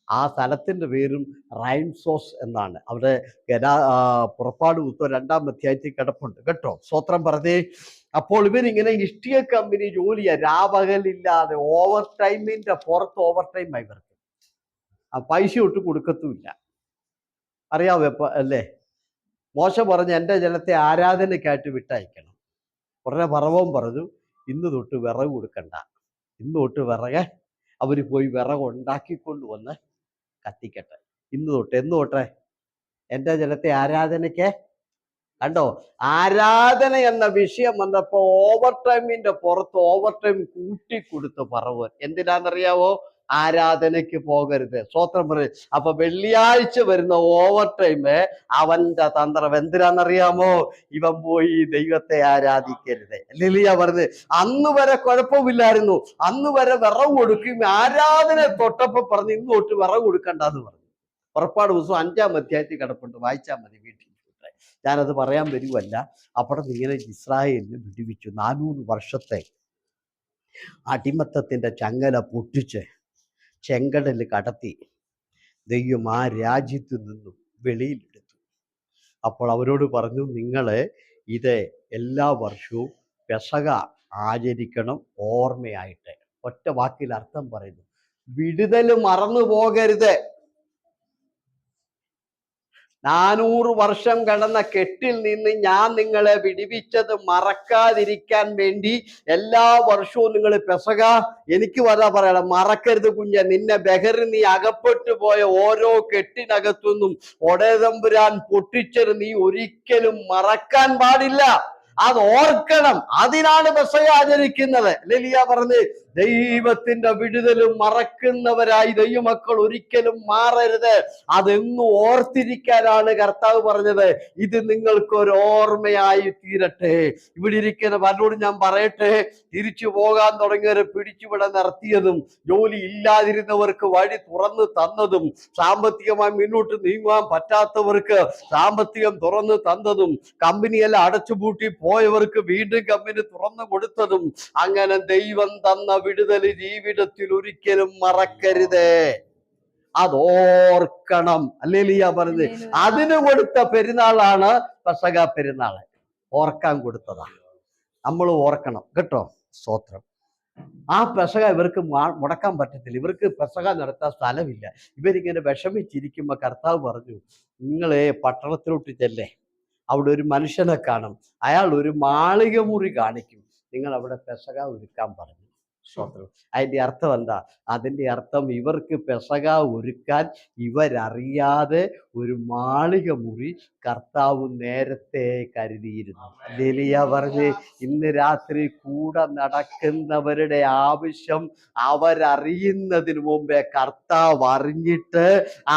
ആ സ്ഥലത്തിൻ്റെ പേരും റൈംസോസ് എന്നാണ്. അവിടെ പുറപ്പാട് പുസ്തകം 2-ാം അധ്യായത്തിൽ കിടപ്പുണ്ട് കേട്ടോ. സ്തോത്രം പറഞ്ഞേ. അപ്പോൾ ഇവരിങ്ങനെ ഇഷ്ടിക കമ്പനി ജോലിയാ, രാപകലില്ലാതെ. ഓവർ ടൈമിൻ്റെ പുറത്ത് ഓവർ ടൈം ഇവർക്ക്. ആ പൈസ ഒട്ട് കൊടുക്കത്തുമില്ല. അറിയാവോ അല്ലേ? മോശ പറഞ്ഞ് എൻ്റെ ജനത്തെ ആരാധനയ്ക്കായിട്ട് വിട്ടയക്കണം. ഉടനെ ഫറവോൻ പറഞ്ഞു, ഇന്ന് തൊട്ട് വിറക് കൊടുക്കണ്ട, ഇന്ന് തൊട്ട് വിറക് അവർ പോയി വിറക് ഉണ്ടാക്കിക്കൊണ്ട് വന്ന് കത്തിക്കട്ടെ. എന്ന് തൊട്ടെ എൻ്റെ ജനത്തെ ആരാധനയ്ക്ക്. കണ്ടോ, ആരാധന എന്ന വിഷയം വന്നപ്പോൾ ഓവർ ടൈമിന്റെ പുറത്ത് ഓവർ ടൈം കൂട്ടിക്കൊടുത്ത് ഫറവോൻ. എന്തിനാണെന്നറിയാവോ? ആരാധനയ്ക്ക് പോകരുത്. സ്തോത്രം പറയും. അപ്പൊ വെള്ളിയാഴ്ച വരുന്ന ഓവർ ടൈം അവന്റെ തന്ത്രം എന്തിനാണെന്നറിയാമോ? ഇവൻ പോയി ദൈവത്തെ ആരാധിക്കരുത്. ലിലിയ പറഞ്ഞത് അന്ന് വരെ കുഴപ്പമില്ലായിരുന്നു, അന്ന് വരെ വിറവ് കൊടുക്കും. ആരാധന തൊട്ടപ്പോ പറഞ്ഞു ഇന്ന് തൊട്ട് വിറവ് കൊടുക്കണ്ടെന്ന് പറഞ്ഞു. പുറപ്പാട് പുസ്തകം 5-ാം അധ്യായത്തിൽ കിടപ്പുണ്ട്, വായിച്ചാൽ മതി വീട്ടിൽ. ഞാനത് പറയാൻ വരുമല്ല. അവിടെ ഇങ്ങനെ ഇസ്രായേലിനെ വിടുവിച്ചു. 400 വർഷത്തെ അടിമത്തത്തിന്റെ ചങ്ങല പൊട്ടിച്ച് ചെങ്കടൽ കടത്തി ദൈവം ആ രാജ്യത്തു നിന്നും വെളിയിലെടുത്തു. അപ്പോൾ അവരോട് പറഞ്ഞു, നിങ്ങള് ഇത് എല്ലാ വർഷവും പെസക ആചരിക്കണം, ഓർമ്മയായിട്ട്. ഒറ്റ വാക്കിൽ അർത്ഥം പറയുന്നു, വിടുതൽ മറന്നു പോകരുത്. 400 വർഷം കടന്ന കെട്ടിൽ നിന്ന് ഞാൻ നിങ്ങളെ വിടുവിച്ചത് മറക്കാതിരിക്കാൻ വേണ്ടി എല്ലാ വർഷവും നിങ്ങൾ പെസക എനിക്ക് പറയണം, മറക്കരുത് കുഞ്ഞ്. നിന്നെ ബഹറി നീ അകപ്പെട്ടു പോയ ഓരോ കെട്ടിനകത്തുനിന്നും ഒടേതമ്പുരാൻ പൊട്ടിച്ചത് നീ ഒരിക്കലും മറക്കാൻ പാടില്ല. അത് ഓർക്കണം. അതിനാണ് പെസക ആചരിക്കുന്നത്. ലിലിയ പറഞ്ഞ് ദൈവത്തിന്റെ വിടുതലും മറക്കുന്നവരായി ദൈവമക്കൾ ഒരിക്കലും മാറരുത്. അതെന്നും ഓർത്തിരിക്കാനാണ് കർത്താവ് പറഞ്ഞത്. ഇത് നിങ്ങൾക്കൊരു ഓർമ്മയായി തീരട്ടെ. ഇവിടെ ഇരിക്കുന്ന പലരോട് ഞാൻ പറയട്ടെ, തിരിച്ചു പോകാൻ തുടങ്ങിയവരെ പിടിച്ചുവിടെ നിർത്തിയതും, ജോലി ഇല്ലാതിരുന്നവർക്ക് വഴി തുറന്നു തന്നതും, സാമ്പത്തികമായി മുന്നോട്ട് നീങ്ങുവാൻ പറ്റാത്തവർക്ക് സാമ്പത്തികം തുറന്നു തന്നതും, കമ്പനിയെല്ലാം അടച്ചുപൂട്ടി പോയവർക്ക് വീണ്ടും കമ്പനി തുറന്നു കൊടുത്തതും, അങ്ങനെ ദൈവം തന്ന വിടുതൽ ജീവിതത്തിൽ ഒരിക്കലും മറക്കരുത്. അതോർക്കണം. ഹല്ലേലൂയ പറഞ്ഞത്. അതിന് കൊടുത്ത പെരുന്നാളാണ് പെസക പെരുന്നാള്. ഓർക്കാൻ കൊടുത്തതാണ്. നമ്മൾ ഓർക്കണം കേട്ടോ. സ്തോത്രം. ആ പെസക ഇവർക്ക് മുടക്കാൻ പറ്റത്തില്ല. ഇവർക്ക് പെസക നടത്താൻ സ്ഥലമില്ല. ഇവരിങ്ങനെ വിഷമിച്ചിരിക്കുമ്പോ കർത്താവ് പറഞ്ഞു, നിങ്ങളെ പട്ടണത്തിലോട്ട് ചെല്ലേ, അവിടെ ഒരു മനുഷ്യനെ കാണും, അയാൾ ഒരു മാളിക മുറി കാണിക്കും, നിങ്ങൾ അവിടെ പെസക ഒരുക്കാൻ പറഞ്ഞു. സ്തോത്രം. അതിന്റെ അർത്ഥം എന്താ? അതിന്റെ അർത്ഥം ഇവർക്ക് പെസക ഒരുക്കാൻ ഇവരറിയാതെ ഒരു മാളിക മുറി കർത്താവ് നേരത്തെ കരുതിയിരുന്നു. ഹല്ലേലൂയ പറഞ്ഞ്. ഇന്ന് രാത്രി കൂടെ നടക്കുന്നവരുടെ ആവശ്യം അവരറിയുന്നതിന് മുമ്പേ കർത്താവ് അറിഞ്ഞിട്ട്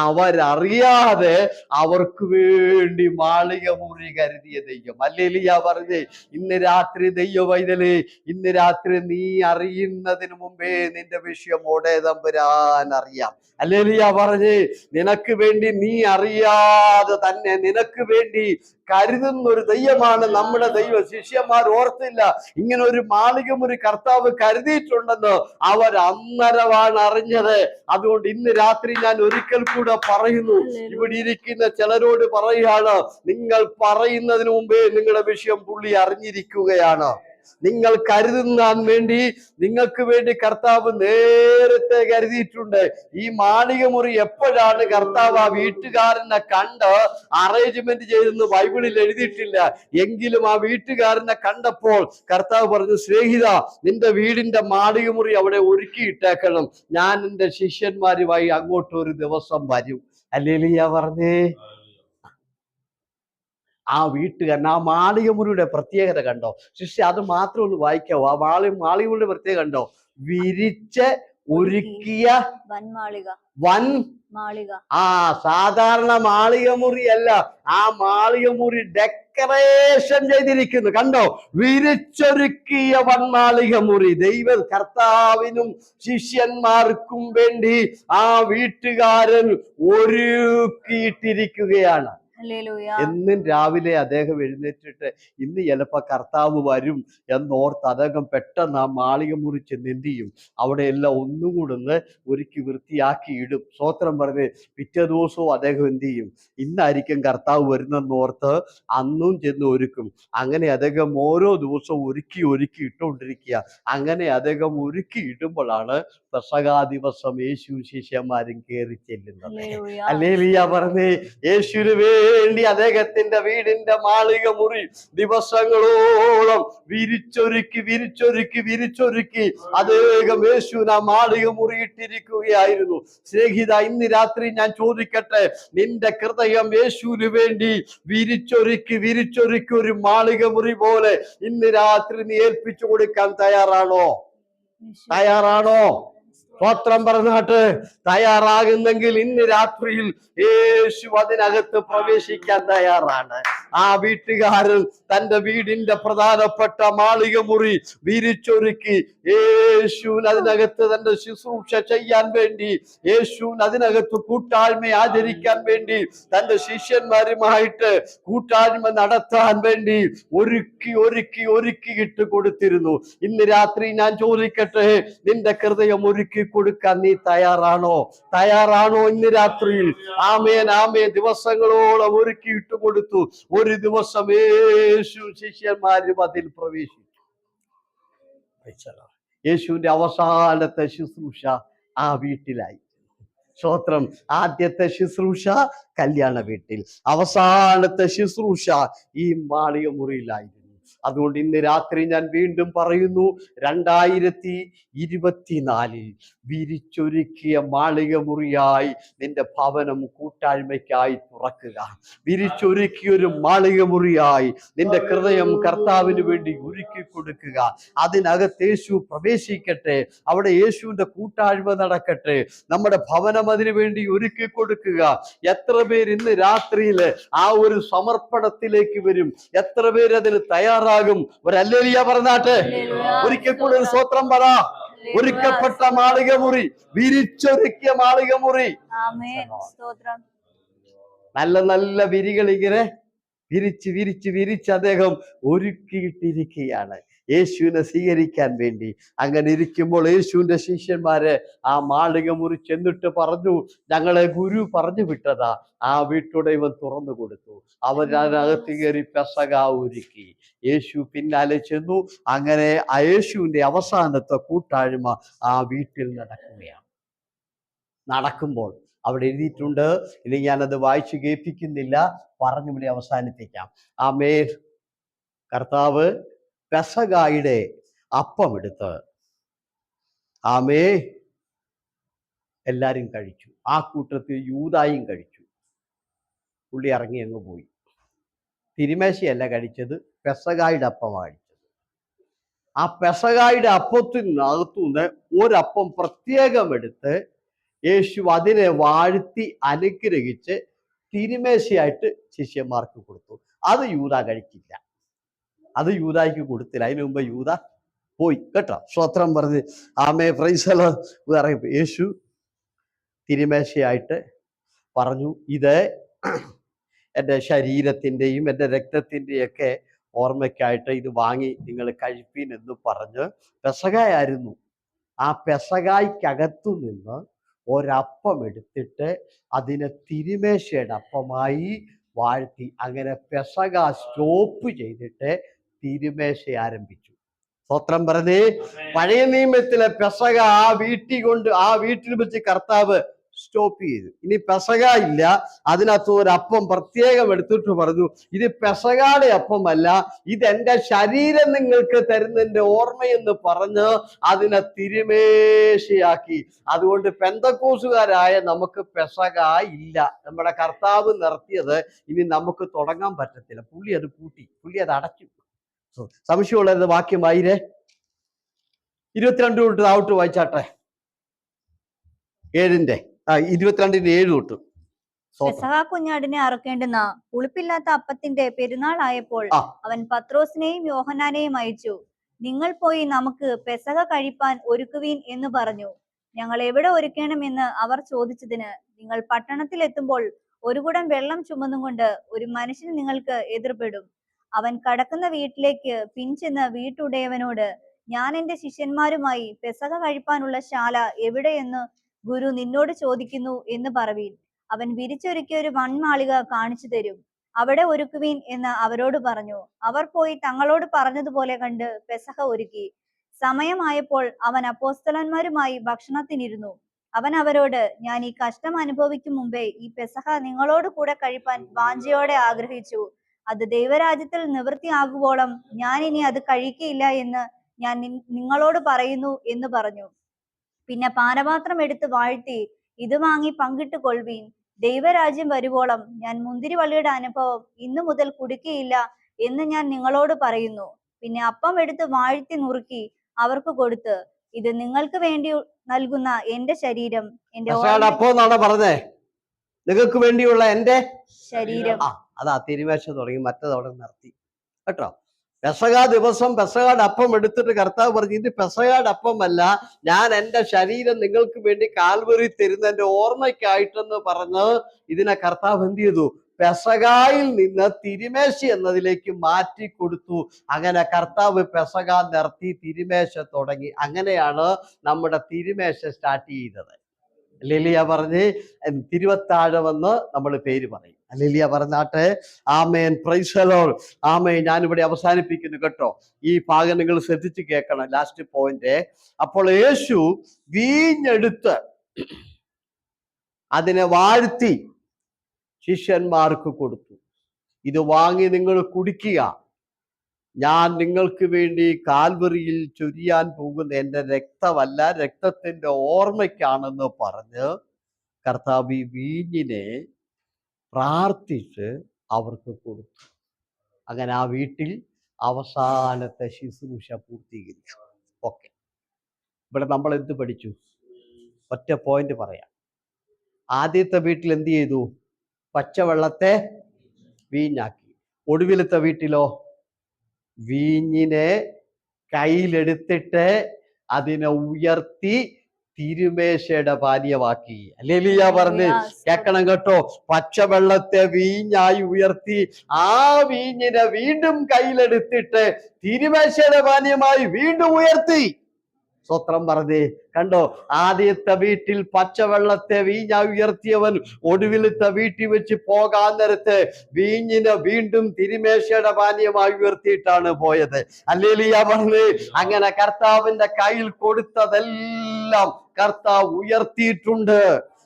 അവരറിയാതെ അവർക്ക് വേണ്ടി മാളിക മുറി കരുതിയ ദൈവം. ഹല്ലേലൂയ പറഞ്ഞ്. ഇന്ന് രാത്രി ദൈവ പൈതലേ, ഇന്ന് രാത്രി നീ അറിയുന്നതിന് മുമ്പേ നിന്റെ വിഷയം ഓടേ തമ്പുരാൻ അറിയാം. ഹല്ലേലൂയ പറഞ്ഞ്. നിനക്ക് വേണ്ടി നീ അറിയാതെ തന്നെ നിനക്ക് വേണ്ടി കരുതുന്ന ഒരു ദൈവമാണ് നമ്മുടെ ദൈവം. ശിഷ്യന്മാർ ഓർത്തില്ല ഇങ്ങനെ ഒരു മാളിക മുറി കർത്താവ് കരുതിയിട്ടുണ്ടെന്ന്. അവർ അന്നരമാണ് അറിഞ്ഞത്. അതുകൊണ്ട് ഇന്ന് രാത്രി ഞാൻ ഒരിക്കൽ കൂടെ പറയുന്നു, ഇവിടെ ഇരിക്കുന്ന ചിലരോട് പറയുകയാണ്, നിങ്ങൾ പറയുന്നതിന് മുമ്പേ നിങ്ങളുടെ വിഷയം പുള്ളി അറിഞ്ഞിരിക്കുകയാണ്. നിങ്ങൾ കരുതുന്നാൻ വേണ്ടി നിങ്ങൾക്ക് വേണ്ടി കർത്താവ് നേരത്തെ കരുതിയിട്ടുണ്ട്. ഈ മാളിക മുറി എപ്പോഴാണ് കർത്താവ് ആ വീട്ടുകാരനെ കണ്ട് അറേഞ്ച്മെന്റ് ചെയ്തെന്ന് ബൈബിളിൽ എഴുതിയിട്ടില്ല. എങ്കിലും ആ വീട്ടുകാരനെ കണ്ടപ്പോൾ കർത്താവ് പറഞ്ഞു, സ്നേഹിത, നിന്റെ വീടിന്റെ മാളിക മുറി അവിടെ ഒരുക്കിയിട്ടേക്കണം. ഞാൻ എന്റെ ശിഷ്യന്മാരുമായി അങ്ങോട്ട് ഒരു ദിവസം വരും. ഹല്ലേലൂയ പറഞ്ഞേ. ആ വീട്ടുകാരൻ ആ മാളിക മുറിയുടെ പ്രത്യേകത കണ്ടോ ശിഷ്യ? അത് മാത്രം ഒന്ന് വായിക്കാവോ? ആ മാളിക മുറിയുടെ പ്രത്യേകത കണ്ടോ? വിരിച്ച് ഒരുക്കിയ വൻ മാളിക. ആ സാധാരണ മാളിക മുറിയല്ല, ആ മാളിക മുറി ഡെക്കറേഷൻ ചെയ്തിരിക്കുന്നു. കണ്ടോ? വിരിച്ചൊരുക്കിയ വൻമാളിക മുറി. ദൈവ കർത്താവിനും ശിഷ്യന്മാർക്കും വേണ്ടി ആ വീട്ടുകാരൻ ഒരുക്കിയിട്ടിരിക്കുകയാണ്. എന്നും രാവിലെ അദ്ദേഹം എഴുന്നേറ്റിട്ട് ഇന്ന് ചിലപ്പോ കർത്താവ് വരും എന്നോർത്ത് അദ്ദേഹം പെട്ടെന്ന് ആ മാളിക മുറി ചെന്ന് എന്ത് ചെയ്യും? അവിടെ എല്ലാം ഒന്നുകൂടെ ഒന്ന് ഒരുക്കി വൃത്തിയാക്കി ഇടും. സ്തോത്രം പറഞ്ഞ്. പിറ്റേ ദിവസവും അദ്ദേഹം എന്ത് ചെയ്യും? ഇന്നായിരിക്കും കർത്താവ് വരുന്നെന്നോർത്ത് അന്നും ചെന്ന് ഒരുക്കും. അങ്ങനെ അദ്ദേഹം ഓരോ ദിവസവും ഒരുക്കി ഇട്ടുകൊണ്ടിരിക്കുക. അങ്ങനെ അദ്ദേഹം ഒരുക്കി ഇടുമ്പോഴാണ് പെസഹാ ദിവസം യേശു ശിഷ്യന്മാരും കയറി ചെല്ലുന്നത്. ഹല്ലേലൂയ പറഞ്ഞേ. യേശുവിന് വേണ്ടി അദ്ദേഹത്തിന്റെ വീടിന്റെ മാളിക മുറി ദിവസങ്ങളോളം വിരിച്ചൊരുക്കി അദ്ദേഹം യേശുവിന് ആ മാളിക മുറി ഇട്ടിരിക്കുകയായിരുന്നു. സ്നേഹിത, ഇന്ന് രാത്രി ഞാൻ ചോദിക്കട്ടെ, നിന്റെ ഹൃദയം യേശുവിന് വേണ്ടി വിരിച്ചൊരുക്കി ഒരു മാളിക മുറി പോലെ ഇന്ന് രാത്രി നീ ഏൽപ്പിച്ചു കൊടുക്കാൻ തയ്യാറാണോ? സ്തോത്രം പറഞ്ഞാട്ട്. തയ്യാറാകുന്നെങ്കിൽ ഇന്ന് രാത്രിയിൽ യേശു അതിനകത്ത് പ്രവേശിക്കാൻ തയ്യാറാണ്. ആ വീട്ടുകാരൻ തന്റെ വീടിന്റെ പ്രധാനപ്പെട്ട മാളിക മുറി വിരിച്ചൊരുക്കി യേശുവിന് അതിനകത്ത് തന്റെ ശുശ്രൂഷ ചെയ്യാൻ വേണ്ടി, യേശുവിന് അതിനകത്ത് കൂട്ടായ്മ ആചരിക്കാൻ വേണ്ടി, തന്റെ ശിഷ്യന്മാരുമായിട്ട് കൂട്ടായ്മ നടത്താൻ വേണ്ടി ഒരുക്കി ഇട്ട് കൊടുത്തിരുന്നു. ഇന്ന് രാത്രി ഞാൻ ചോദിക്കട്ടെ, നിന്റെ ഹൃദയം ഒരുക്കി കൊടുക്കാൻ നീ തയ്യാറാണോ? ഇന്ന് രാത്രിയിൽ? ആമേൻ. ദിവസങ്ങളോളം ഒരുക്കിയിട്ട് കൊടുത്തു. ഒരു ദിവസം യേശു ശിഷ്യന്മാരും അതിൽ പ്രവേശിച്ചു. യേശുവിന്റെ അവസാനത്തെ ശുശ്രൂഷ ആ വീട്ടിലായി. സ്തോത്രം. ആദ്യത്തെ ശുശ്രൂഷ കല്യാണ വീട്ടിൽ, അവസാനത്തെ ശുശ്രൂഷ ഈ മാളിക മുറിയിലായിരുന്നു. അതുകൊണ്ട് ഇന്ന് രാത്രി ഞാൻ വീണ്ടും പറയുന്നു, 2024 വിരിച്ചൊരുക്കിയ മാളിക മുറിയായി നിന്റെ ഭവനം കൂട്ടായ്മയ്ക്കായി തുറക്കുക. വിരിച്ചൊരുക്കിയൊരു മാളിക മുറിയായി നിന്റെ ഹൃദയം കർത്താവിന് വേണ്ടി ഒരുക്കി കൊടുക്കുക. അതിനകത്ത് യേശു പ്രവേശിക്കട്ടെ. അവിടെ യേശുവിന്റെ കൂട്ടായ്മ നടക്കട്ടെ. നമ്മുടെ ഭവനം അതിനു വേണ്ടി ഒരുക്കി കൊടുക്കുക. എത്ര പേര് ഇന്ന് രാത്രിയിൽ ആ ഒരു സമർപ്പണത്തിലേക്ക് വരും? എത്ര പേര് അതിന് തയ്യാറാകും? ഒരു ഹല്ലേലൂയ പറഞ്ഞാട്ടെ. ഒരിക്കൽ കൂടെ ഒരു സ്തോത്രം പറ. ഒരുക്കപ്പെട്ട മാളിക മുറി, വിരിച്ചൊരുക്കിയ മാളിക മുറി. നല്ല നല്ല വിരികൾ ഇങ്ങനെ വിരിച്ച് അദ്ദേഹം ഒരുക്കിയിട്ടിരിക്കുകയാണ് യേശുവിനെ സ്വീകരിക്കാൻ വേണ്ടി. അങ്ങനെ ഇരിക്കുമ്പോൾ യേശുവിന്റെ ശിഷ്യന്മാര് ആ മാളിക മുറി ചെന്നിട്ട് പറഞ്ഞു, ഞങ്ങളെ ഗുരു പറഞ്ഞു വിട്ടതാ. ആ വീട്ടുടെ ഇവൻ തുറന്നു കൊടുത്തു. അവൻ അതിനകത്ത് കയറി പെസഹ ഒരുക്കി. യേശു പിന്നാലെ ചെന്നു. അങ്ങനെ ആ യേശുവിന്റെ അവസാനത്തെ കൂട്ടായ്മ ആ വീട്ടിൽ നടക്കുമ്പോൾ അവിടെ എഴുതിയിട്ടുണ്ട്. ഇനി ഞാനത് വായിച്ചു കേൾപ്പിക്കുന്നില്ല, പറഞ്ഞുകൂടി അവസാനിപ്പിക്കാം. ആമേൻ. കർത്താവ് പെസഹായുടെ അപ്പം എടുത്ത് ആമേ. എല്ലാരും കഴിച്ചു. ആ കൂട്ടത്തിൽ യൂദായും കഴിച്ചു. പുള്ളി ഇറങ്ങി അങ്ങ് പോയി. തിരുമേശയല്ല കഴിച്ചത്, പെസഹായുടെ അപ്പമാണ് കഴിച്ചത്. ആ പെസഹായുടെ അപ്പത്തിനകത്തുനിന്ന് ഒരപ്പം പ്രത്യേകം എടുത്ത് യേശു അതിനെ വാഴ്ത്തി അനുഗ്രഹിച്ച് തിരുമേശയായിട്ട് ശിഷ്യന്മാർക്ക് കൊടുത്തു. അത് യൂദാ കഴിച്ചില്ല, അത് യൂദായ്ക്ക് കൊടുത്തില്ല. അതിനു മുമ്പ് യൂദാ പോയി കേട്ടോ. സ്തോത്രം പറഞ്ഞ് ആമേ, പ്രൈസ് ദി ലോർഡ്. യേശു തിരുമേശയായിട്ട് പറഞ്ഞു, ഇത് എൻ്റെ ശരീരത്തിൻ്റെയും എൻ്റെ രക്തത്തിൻ്റെയൊക്കെ ഓർമ്മയ്ക്കായിട്ട് ഇത് വാങ്ങി നിങ്ങൾ കഴിപ്പീൻ എന്ന് പറഞ്ഞ് പെസഹായായിരുന്നു. ആ പെസഹായ്ക്കകത്തു നിന്ന് ഒരപ്പം എടുത്തിട്ട് അതിനെ തിരുമേശയുടെ അപ്പമായി വാഴ്ത്തി, അങ്ങനെ പെസഹ സ്റ്റോപ്പ് ചെയ്തിട്ട് തിരുമേശ ആരംഭിച്ചു. സ്തോത്രം പറഞ്ഞേ. പഴയ നിയമത്തിലെ പെസഹ ആ വീട്ടിൽ വെച്ച് കർത്താവ് സ്റ്റോപ്പ് ചെയ്തു. ഇനി പെസഹ ഇല്ല, അതിനകത്ത് ഒരപ്പം പ്രത്യേകം എടുത്തിട്ട് പറഞ്ഞു, ഇത് പെസഹയുടെ അപ്പമല്ല, ഇതെന്റെ ശരീരം നിങ്ങൾക്ക് തരുന്നതിന്റെ ഓർമ്മയെന്ന് പറഞ്ഞ് അതിനെ തിരുമേശയാക്കി. അതുകൊണ്ട് പെന്തക്കോസുകാരായ നമുക്ക് പെസഹ ഇല്ല. നമ്മുടെ കർത്താവ് നിർത്തിയത് ഇനി നമുക്ക് തുടങ്ങാൻ പറ്റത്തില്ല. പുള്ളി അത് പൂട്ടി, പുള്ളി അത് അടച്ചു. സംശയമുള്ളത് വാക്യമായിരേ 22 തൊട്ട് താഴോട്ട് വായിച്ചാട്ടെ. 22:7 തൊട്ട്. പെസഹ കുഞ്ഞാടിനെ അറുക്കേണ്ടുന്ന പുളിപ്പില്ലാത്ത അപ്പത്തിന്റെ പെരുന്നാൾ ആയപ്പോൾ അവൻ പത്രോസിനെയും യോഹന്നാനെയും അയച്ചു. നിങ്ങൾ പോയി നമുക്ക് പെസഹ കഴിപ്പാൻ ഒരുക്കുവീൻ എന്ന് പറഞ്ഞു. ഞങ്ങൾ എവിടെ ഒരുക്കണമെന്ന് അവർ ചോദിച്ചതിന്, നിങ്ങൾ പട്ടണത്തിൽ എത്തുമ്പോൾ ഒരു കുടം വെള്ളം ചുമന്നുകൊണ്ട് ഒരു മനുഷ്യൻ നിങ്ങൾക്ക് എതിർപ്പെടും. അവൻ കടക്കുന്ന വീട്ടിലേക്ക് പിൻചെന്ന് വീട്ടുടയവനോട്, ഞാൻ എന്റെ ശിഷ്യന്മാരുമായി പെസഹ കഴിപ്പാനുള്ള ശാല എവിടെയെന്ന് ഗുരു നിന്നോട് ചോദിക്കുന്നു എന്ന് പറവീൻ. അവൻ വിരിച്ചൊരുക്കിയ ഒരു മൺമാളിക കാണിച്ചു തരും, അവിടെ ഒരുക്കുവീൻ എന്ന് അവരോട് പറഞ്ഞു. അവർ പോയി തങ്ങളോട് പറഞ്ഞതുപോലെ കണ്ട് പെസഹ ഒരുക്കി. സമയമായപ്പോൾ അവൻ അപ്പോസ്തലന്മാരുമായി ഭക്ഷണത്തിനിരുന്നു. അവൻ അവരോട്, ഞാൻ ഈ കഷ്ടം അനുഭവിക്കും മുമ്പേ ഈ പെസഹ നിങ്ങളോട് കൂടെ കഴിപ്പാൻ വാഞ്ചയോടെ ആഗ്രഹിച്ചു. അത് ദൈവരാജ്യത്തിൽ നിവൃത്തിയാകുവോളം ഞാൻ ഇനി അത് കഴിക്കയില്ല എന്ന് ഞാൻ നിങ്ങളോട് പറയുന്നു എന്ന് പറഞ്ഞു. പിന്നെ പാനപാത്രം എടുത്ത് വാഴ്ത്തി, ഇത് വാങ്ങി പങ്കിട്ട് കൊള്ളുവീൻ. ദൈവരാജ്യം വരുവോളം ഞാൻ മുന്തിരിവള്ളിയുടെ അനുഭവം ഇന്നു മുതൽ കുടിക്കയില്ല എന്ന് ഞാൻ നിങ്ങളോട് പറയുന്നു. പിന്നെ അപ്പം എടുത്ത് വാഴ്ത്തി നുറുക്കി അവർക്ക് കൊടുത്ത്, ഇത് നിങ്ങൾക്ക് വേണ്ടി നൽകുന്ന എന്റെ ശരീരം, എന്റെ പറഞ്ഞേ, നിങ്ങൾക്ക് വേണ്ടിയുള്ള എന്റെ ശരീരം. അതാ തിരുമേശ തുടങ്ങി, മറ്റതവിടെ നിർത്തി കേട്ടോ. പെസഹ ദിവസം പെസഹയുടെ അപ്പം എടുത്തിട്ട് കർത്താവ് പറഞ്ഞു, ഇത് പെസഹയുടെ അപ്പമല്ല, ഞാൻ എൻ്റെ ശരീരം നിങ്ങൾക്ക് വേണ്ടി കാൽവരി തരുന്ന എൻ്റെ ഓർമ്മയ്ക്കായിട്ടെന്ന് പറഞ്ഞ് ഇതിനെ കർത്താവ് എന്ത് ചെയ്തു? പെസഹായിൽ നിന്ന് തിരുമേശ എന്നതിലേക്ക് മാറ്റി കൊടുത്തു. അങ്ങനെ കർത്താവ് പെസഹ നിർത്തി, തിരുമേശ തുടങ്ങി. അങ്ങനെയാണ് നമ്മുടെ തിരുമേശ സ്റ്റാർട്ട് ചെയ്തത്. അല്ലേലിയ പറഞ്ഞ് തിരുവത്താഴമെന്ന് നമ്മൾ പേര് പറയും. അല്ലേലിയ പറഞ്ഞാട്ടെ. ആമേൻ, പ്രൈസ് ദി ലോർഡ്. ആമേൻ. ഞാനിവിടെ അവസാനിപ്പിക്കുന്നു കേട്ടോ. ഈ ഭാഗം നിങ്ങൾ ശ്രദ്ധിച്ച് കേൾക്കണം. Last point. അപ്പോൾ യേശു വീഞ്ഞെടുത്ത് അതിനെ വാഴ്ത്തി ശിഷ്യന്മാർക്ക് കൊടുത്തു. ഇത് വാങ്ങി നിങ്ങൾ കുടിക്കുക, ഞാൻ നിങ്ങൾക്ക് വേണ്ടി കാൽവറിയിൽ ചൊരിയാൻ പോകുന്ന എൻ്റെ രക്തമല്ല, രക്തത്തിന്റെ ഓർമ്മയ്ക്കാണെന്ന് പറഞ്ഞ് കർത്താവ് ഈ വീഞ്ഞിനെ പ്രാർത്ഥിച്ച് അവർക്ക് കൊടുത്തു. അങ്ങനെ ആ വീട്ടിൽ അവസാനത്തെ ശുശ്രൂഷ പൂർത്തീകരിച്ചു. ഓക്കെ, ഇവിടെ നമ്മൾ എന്ത് പഠിച്ചു? ഒറ്റ പോയിന്റ് പറയാം. ആദ്യത്തെ വീട്ടിൽ എന്ത് ചെയ്തു? പച്ചവെള്ളത്തെ വീഞ്ഞാക്കി. ഒടുവിലത്തെ വീട്ടിലോ വീഞ്ഞിനെ കയ്യിലെടുത്തിട്ട് അതിനെ ഉയർത്തി തിരുമേശയുടെ പാനീയമാക്കി. ഹല്ലേലൂയ പറഞ്ഞ് കേൾക്കണം കേട്ടോ. പച്ചവെള്ളത്തെ വീഞ്ഞായി ഉയർത്തി ആ വീഞ്ഞിനെ വീണ്ടും കയ്യിലെടുത്തിട്ട് തിരുമേശയുടെ പാനീയമായി വീണ്ടും ഉയർത്തി. സ്തോത്രം പറഞ്ഞേ. കണ്ടോ, ആദ്യത്തെ വീട്ടിൽ പച്ചവെള്ളത്തെ വീഞ്ഞായി ഉയർത്തിയവൻ ഒടുവിലത്തെ വീട്ടിൽ വെച്ച് പോകാൻ നേരത്ത് വീഞ്ഞിനെ വീണ്ടും തിരുമേശയുടെ പാനീയമായി ഉയർത്തിയിട്ടാണ് പോയത്. ഹല്ലേലൂയ പറഞ്ഞേ. അങ്ങനെ കർത്താവിന്റെ കയ്യിൽ കൊടുത്തതെല്ലാം കർത്താവ് ഉയർത്തിയിട്ടുണ്ട്.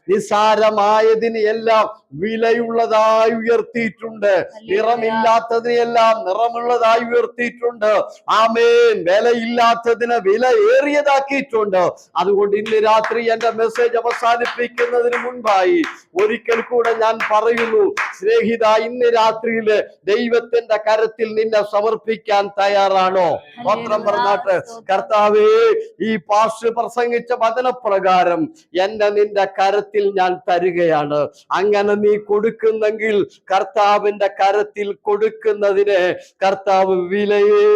നിസാരമായതിന് എല്ലാം വിലയുള്ളതായി ഉയർത്തിയിട്ടുണ്ട്. നിറമില്ലാത്തതിനെല്ലാം നിറമുള്ളതായി ഉയർത്തിയിട്ടുണ്ട്. ആമേൻ. വിലയില്ലാത്തതിനെ വില ഏറിയതാക്കിയിട്ടുണ്ട്. അതുകൊണ്ട് ഇന്ന് രാത്രി എന്റെ മെസ്സേജ് അവസാനിപ്പിക്കുന്നതിന് മുൻപായി ഒരിക്കൽ കൂടെ ഞാൻ പറയുന്നു, സ്നേഹിത, ഇന്ന് രാത്രിയില് ദൈവത്തിന്റെ കരത്തിൽ നിന്നെ സമർപ്പിക്കാൻ തയ്യാറാണോ? പത്രം പറഞ്ഞാട്ട്, കർത്താവേ, ഈ പാസ്റ്റർ പ്രസംഗിച്ച വചനപ്രകാരം എന്നെ നിന്റെ കരത്തിൽ ഞാൻ തരികയാണ്. അങ്ങനെ നീ കൊടുക്കുന്നെങ്കിൽ കർത്താവിന്റെ കരത്തിൽ കൊടുക്കുന്നതിന് കർത്താവ് വിലയേറിയതാക്കി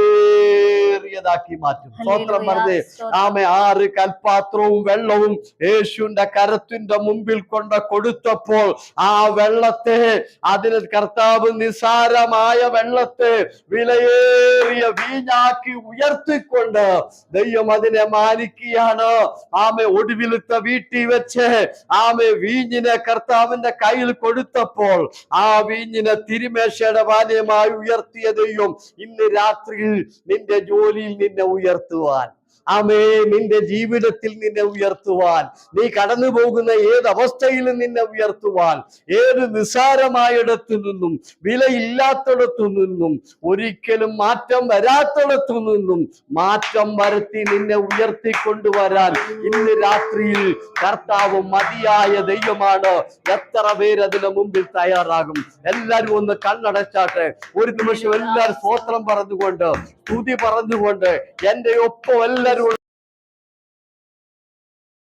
മാറ്റും. സ്തോത്രം പറഞ്ഞേ. ആമേ. 6 കൽപാത്രവും വെള്ളവും യേശുവിന്റെ കരത്തിന്റെ മുമ്പിൽ കൊണ്ട് കൊടുത്തപ്പോൾ ആ വെള്ളത്തെ, അതിന് കർത്താവ് നിസാരമായ വെള്ളത്തെ വിലയേറിയ വീഞ്ഞാക്കി ഉയർത്തിക്കൊണ്ട് ദൈവം അതിനെ മാനിക്കുകയാണ്. ആമേ. ഒടുവിലത്തെ വീട്ടിൽ വെച്ച് ആമേ വീഞ്ഞിനെ കർത്താവിന്റെ കയ്യിൽ കൊടുത്തപ്പോൾ ആ വീഞ്ഞിനെ തിരുമേശയുടെ പാനീയമായി ഉയർത്തിയ ദൈവം ഇന്ന് രാത്രിയിൽ നിന്റെ ജോലിയിൽ നിന്നെ ഉയർത്തുവാൻ, ആമേ, നിന്റെ ജീവിതത്തിൽ നിന്നെ ഉയർത്തുവാൻ, നീ കടന്നു പോകുന്ന ഏത് അവസ്ഥയിലും നിന്നെ ഉയർത്തുവാൻ, ഏത് നിസ്സാരമായിടത്തു നിന്നും, വിലയില്ലാത്തിടത്തു നിന്നും, ഒരിക്കലും മാറ്റം വരാത്തിടത്തു നിന്നും മാറ്റം വരുത്തി നിന്നെ ഉയർത്തിക്കൊണ്ടുവരാൻ ഇന്ന് രാത്രിയിൽ കർത്താവ് മതിയായ ദൈവമാണ്. എത്ര പേര് അതിന് മുമ്പിൽ തയ്യാറാകും? എല്ലാരും ഒന്ന് കണ്ണടച്ചാട്ടെ. ഒരു നിമിഷം എല്ലാവരും സ്തോത്രം പറഞ്ഞുകൊണ്ട്, സ്തുതി പറഞ്ഞുകൊണ്ട് എന്റെ ഒപ്പം എല്ലാവരും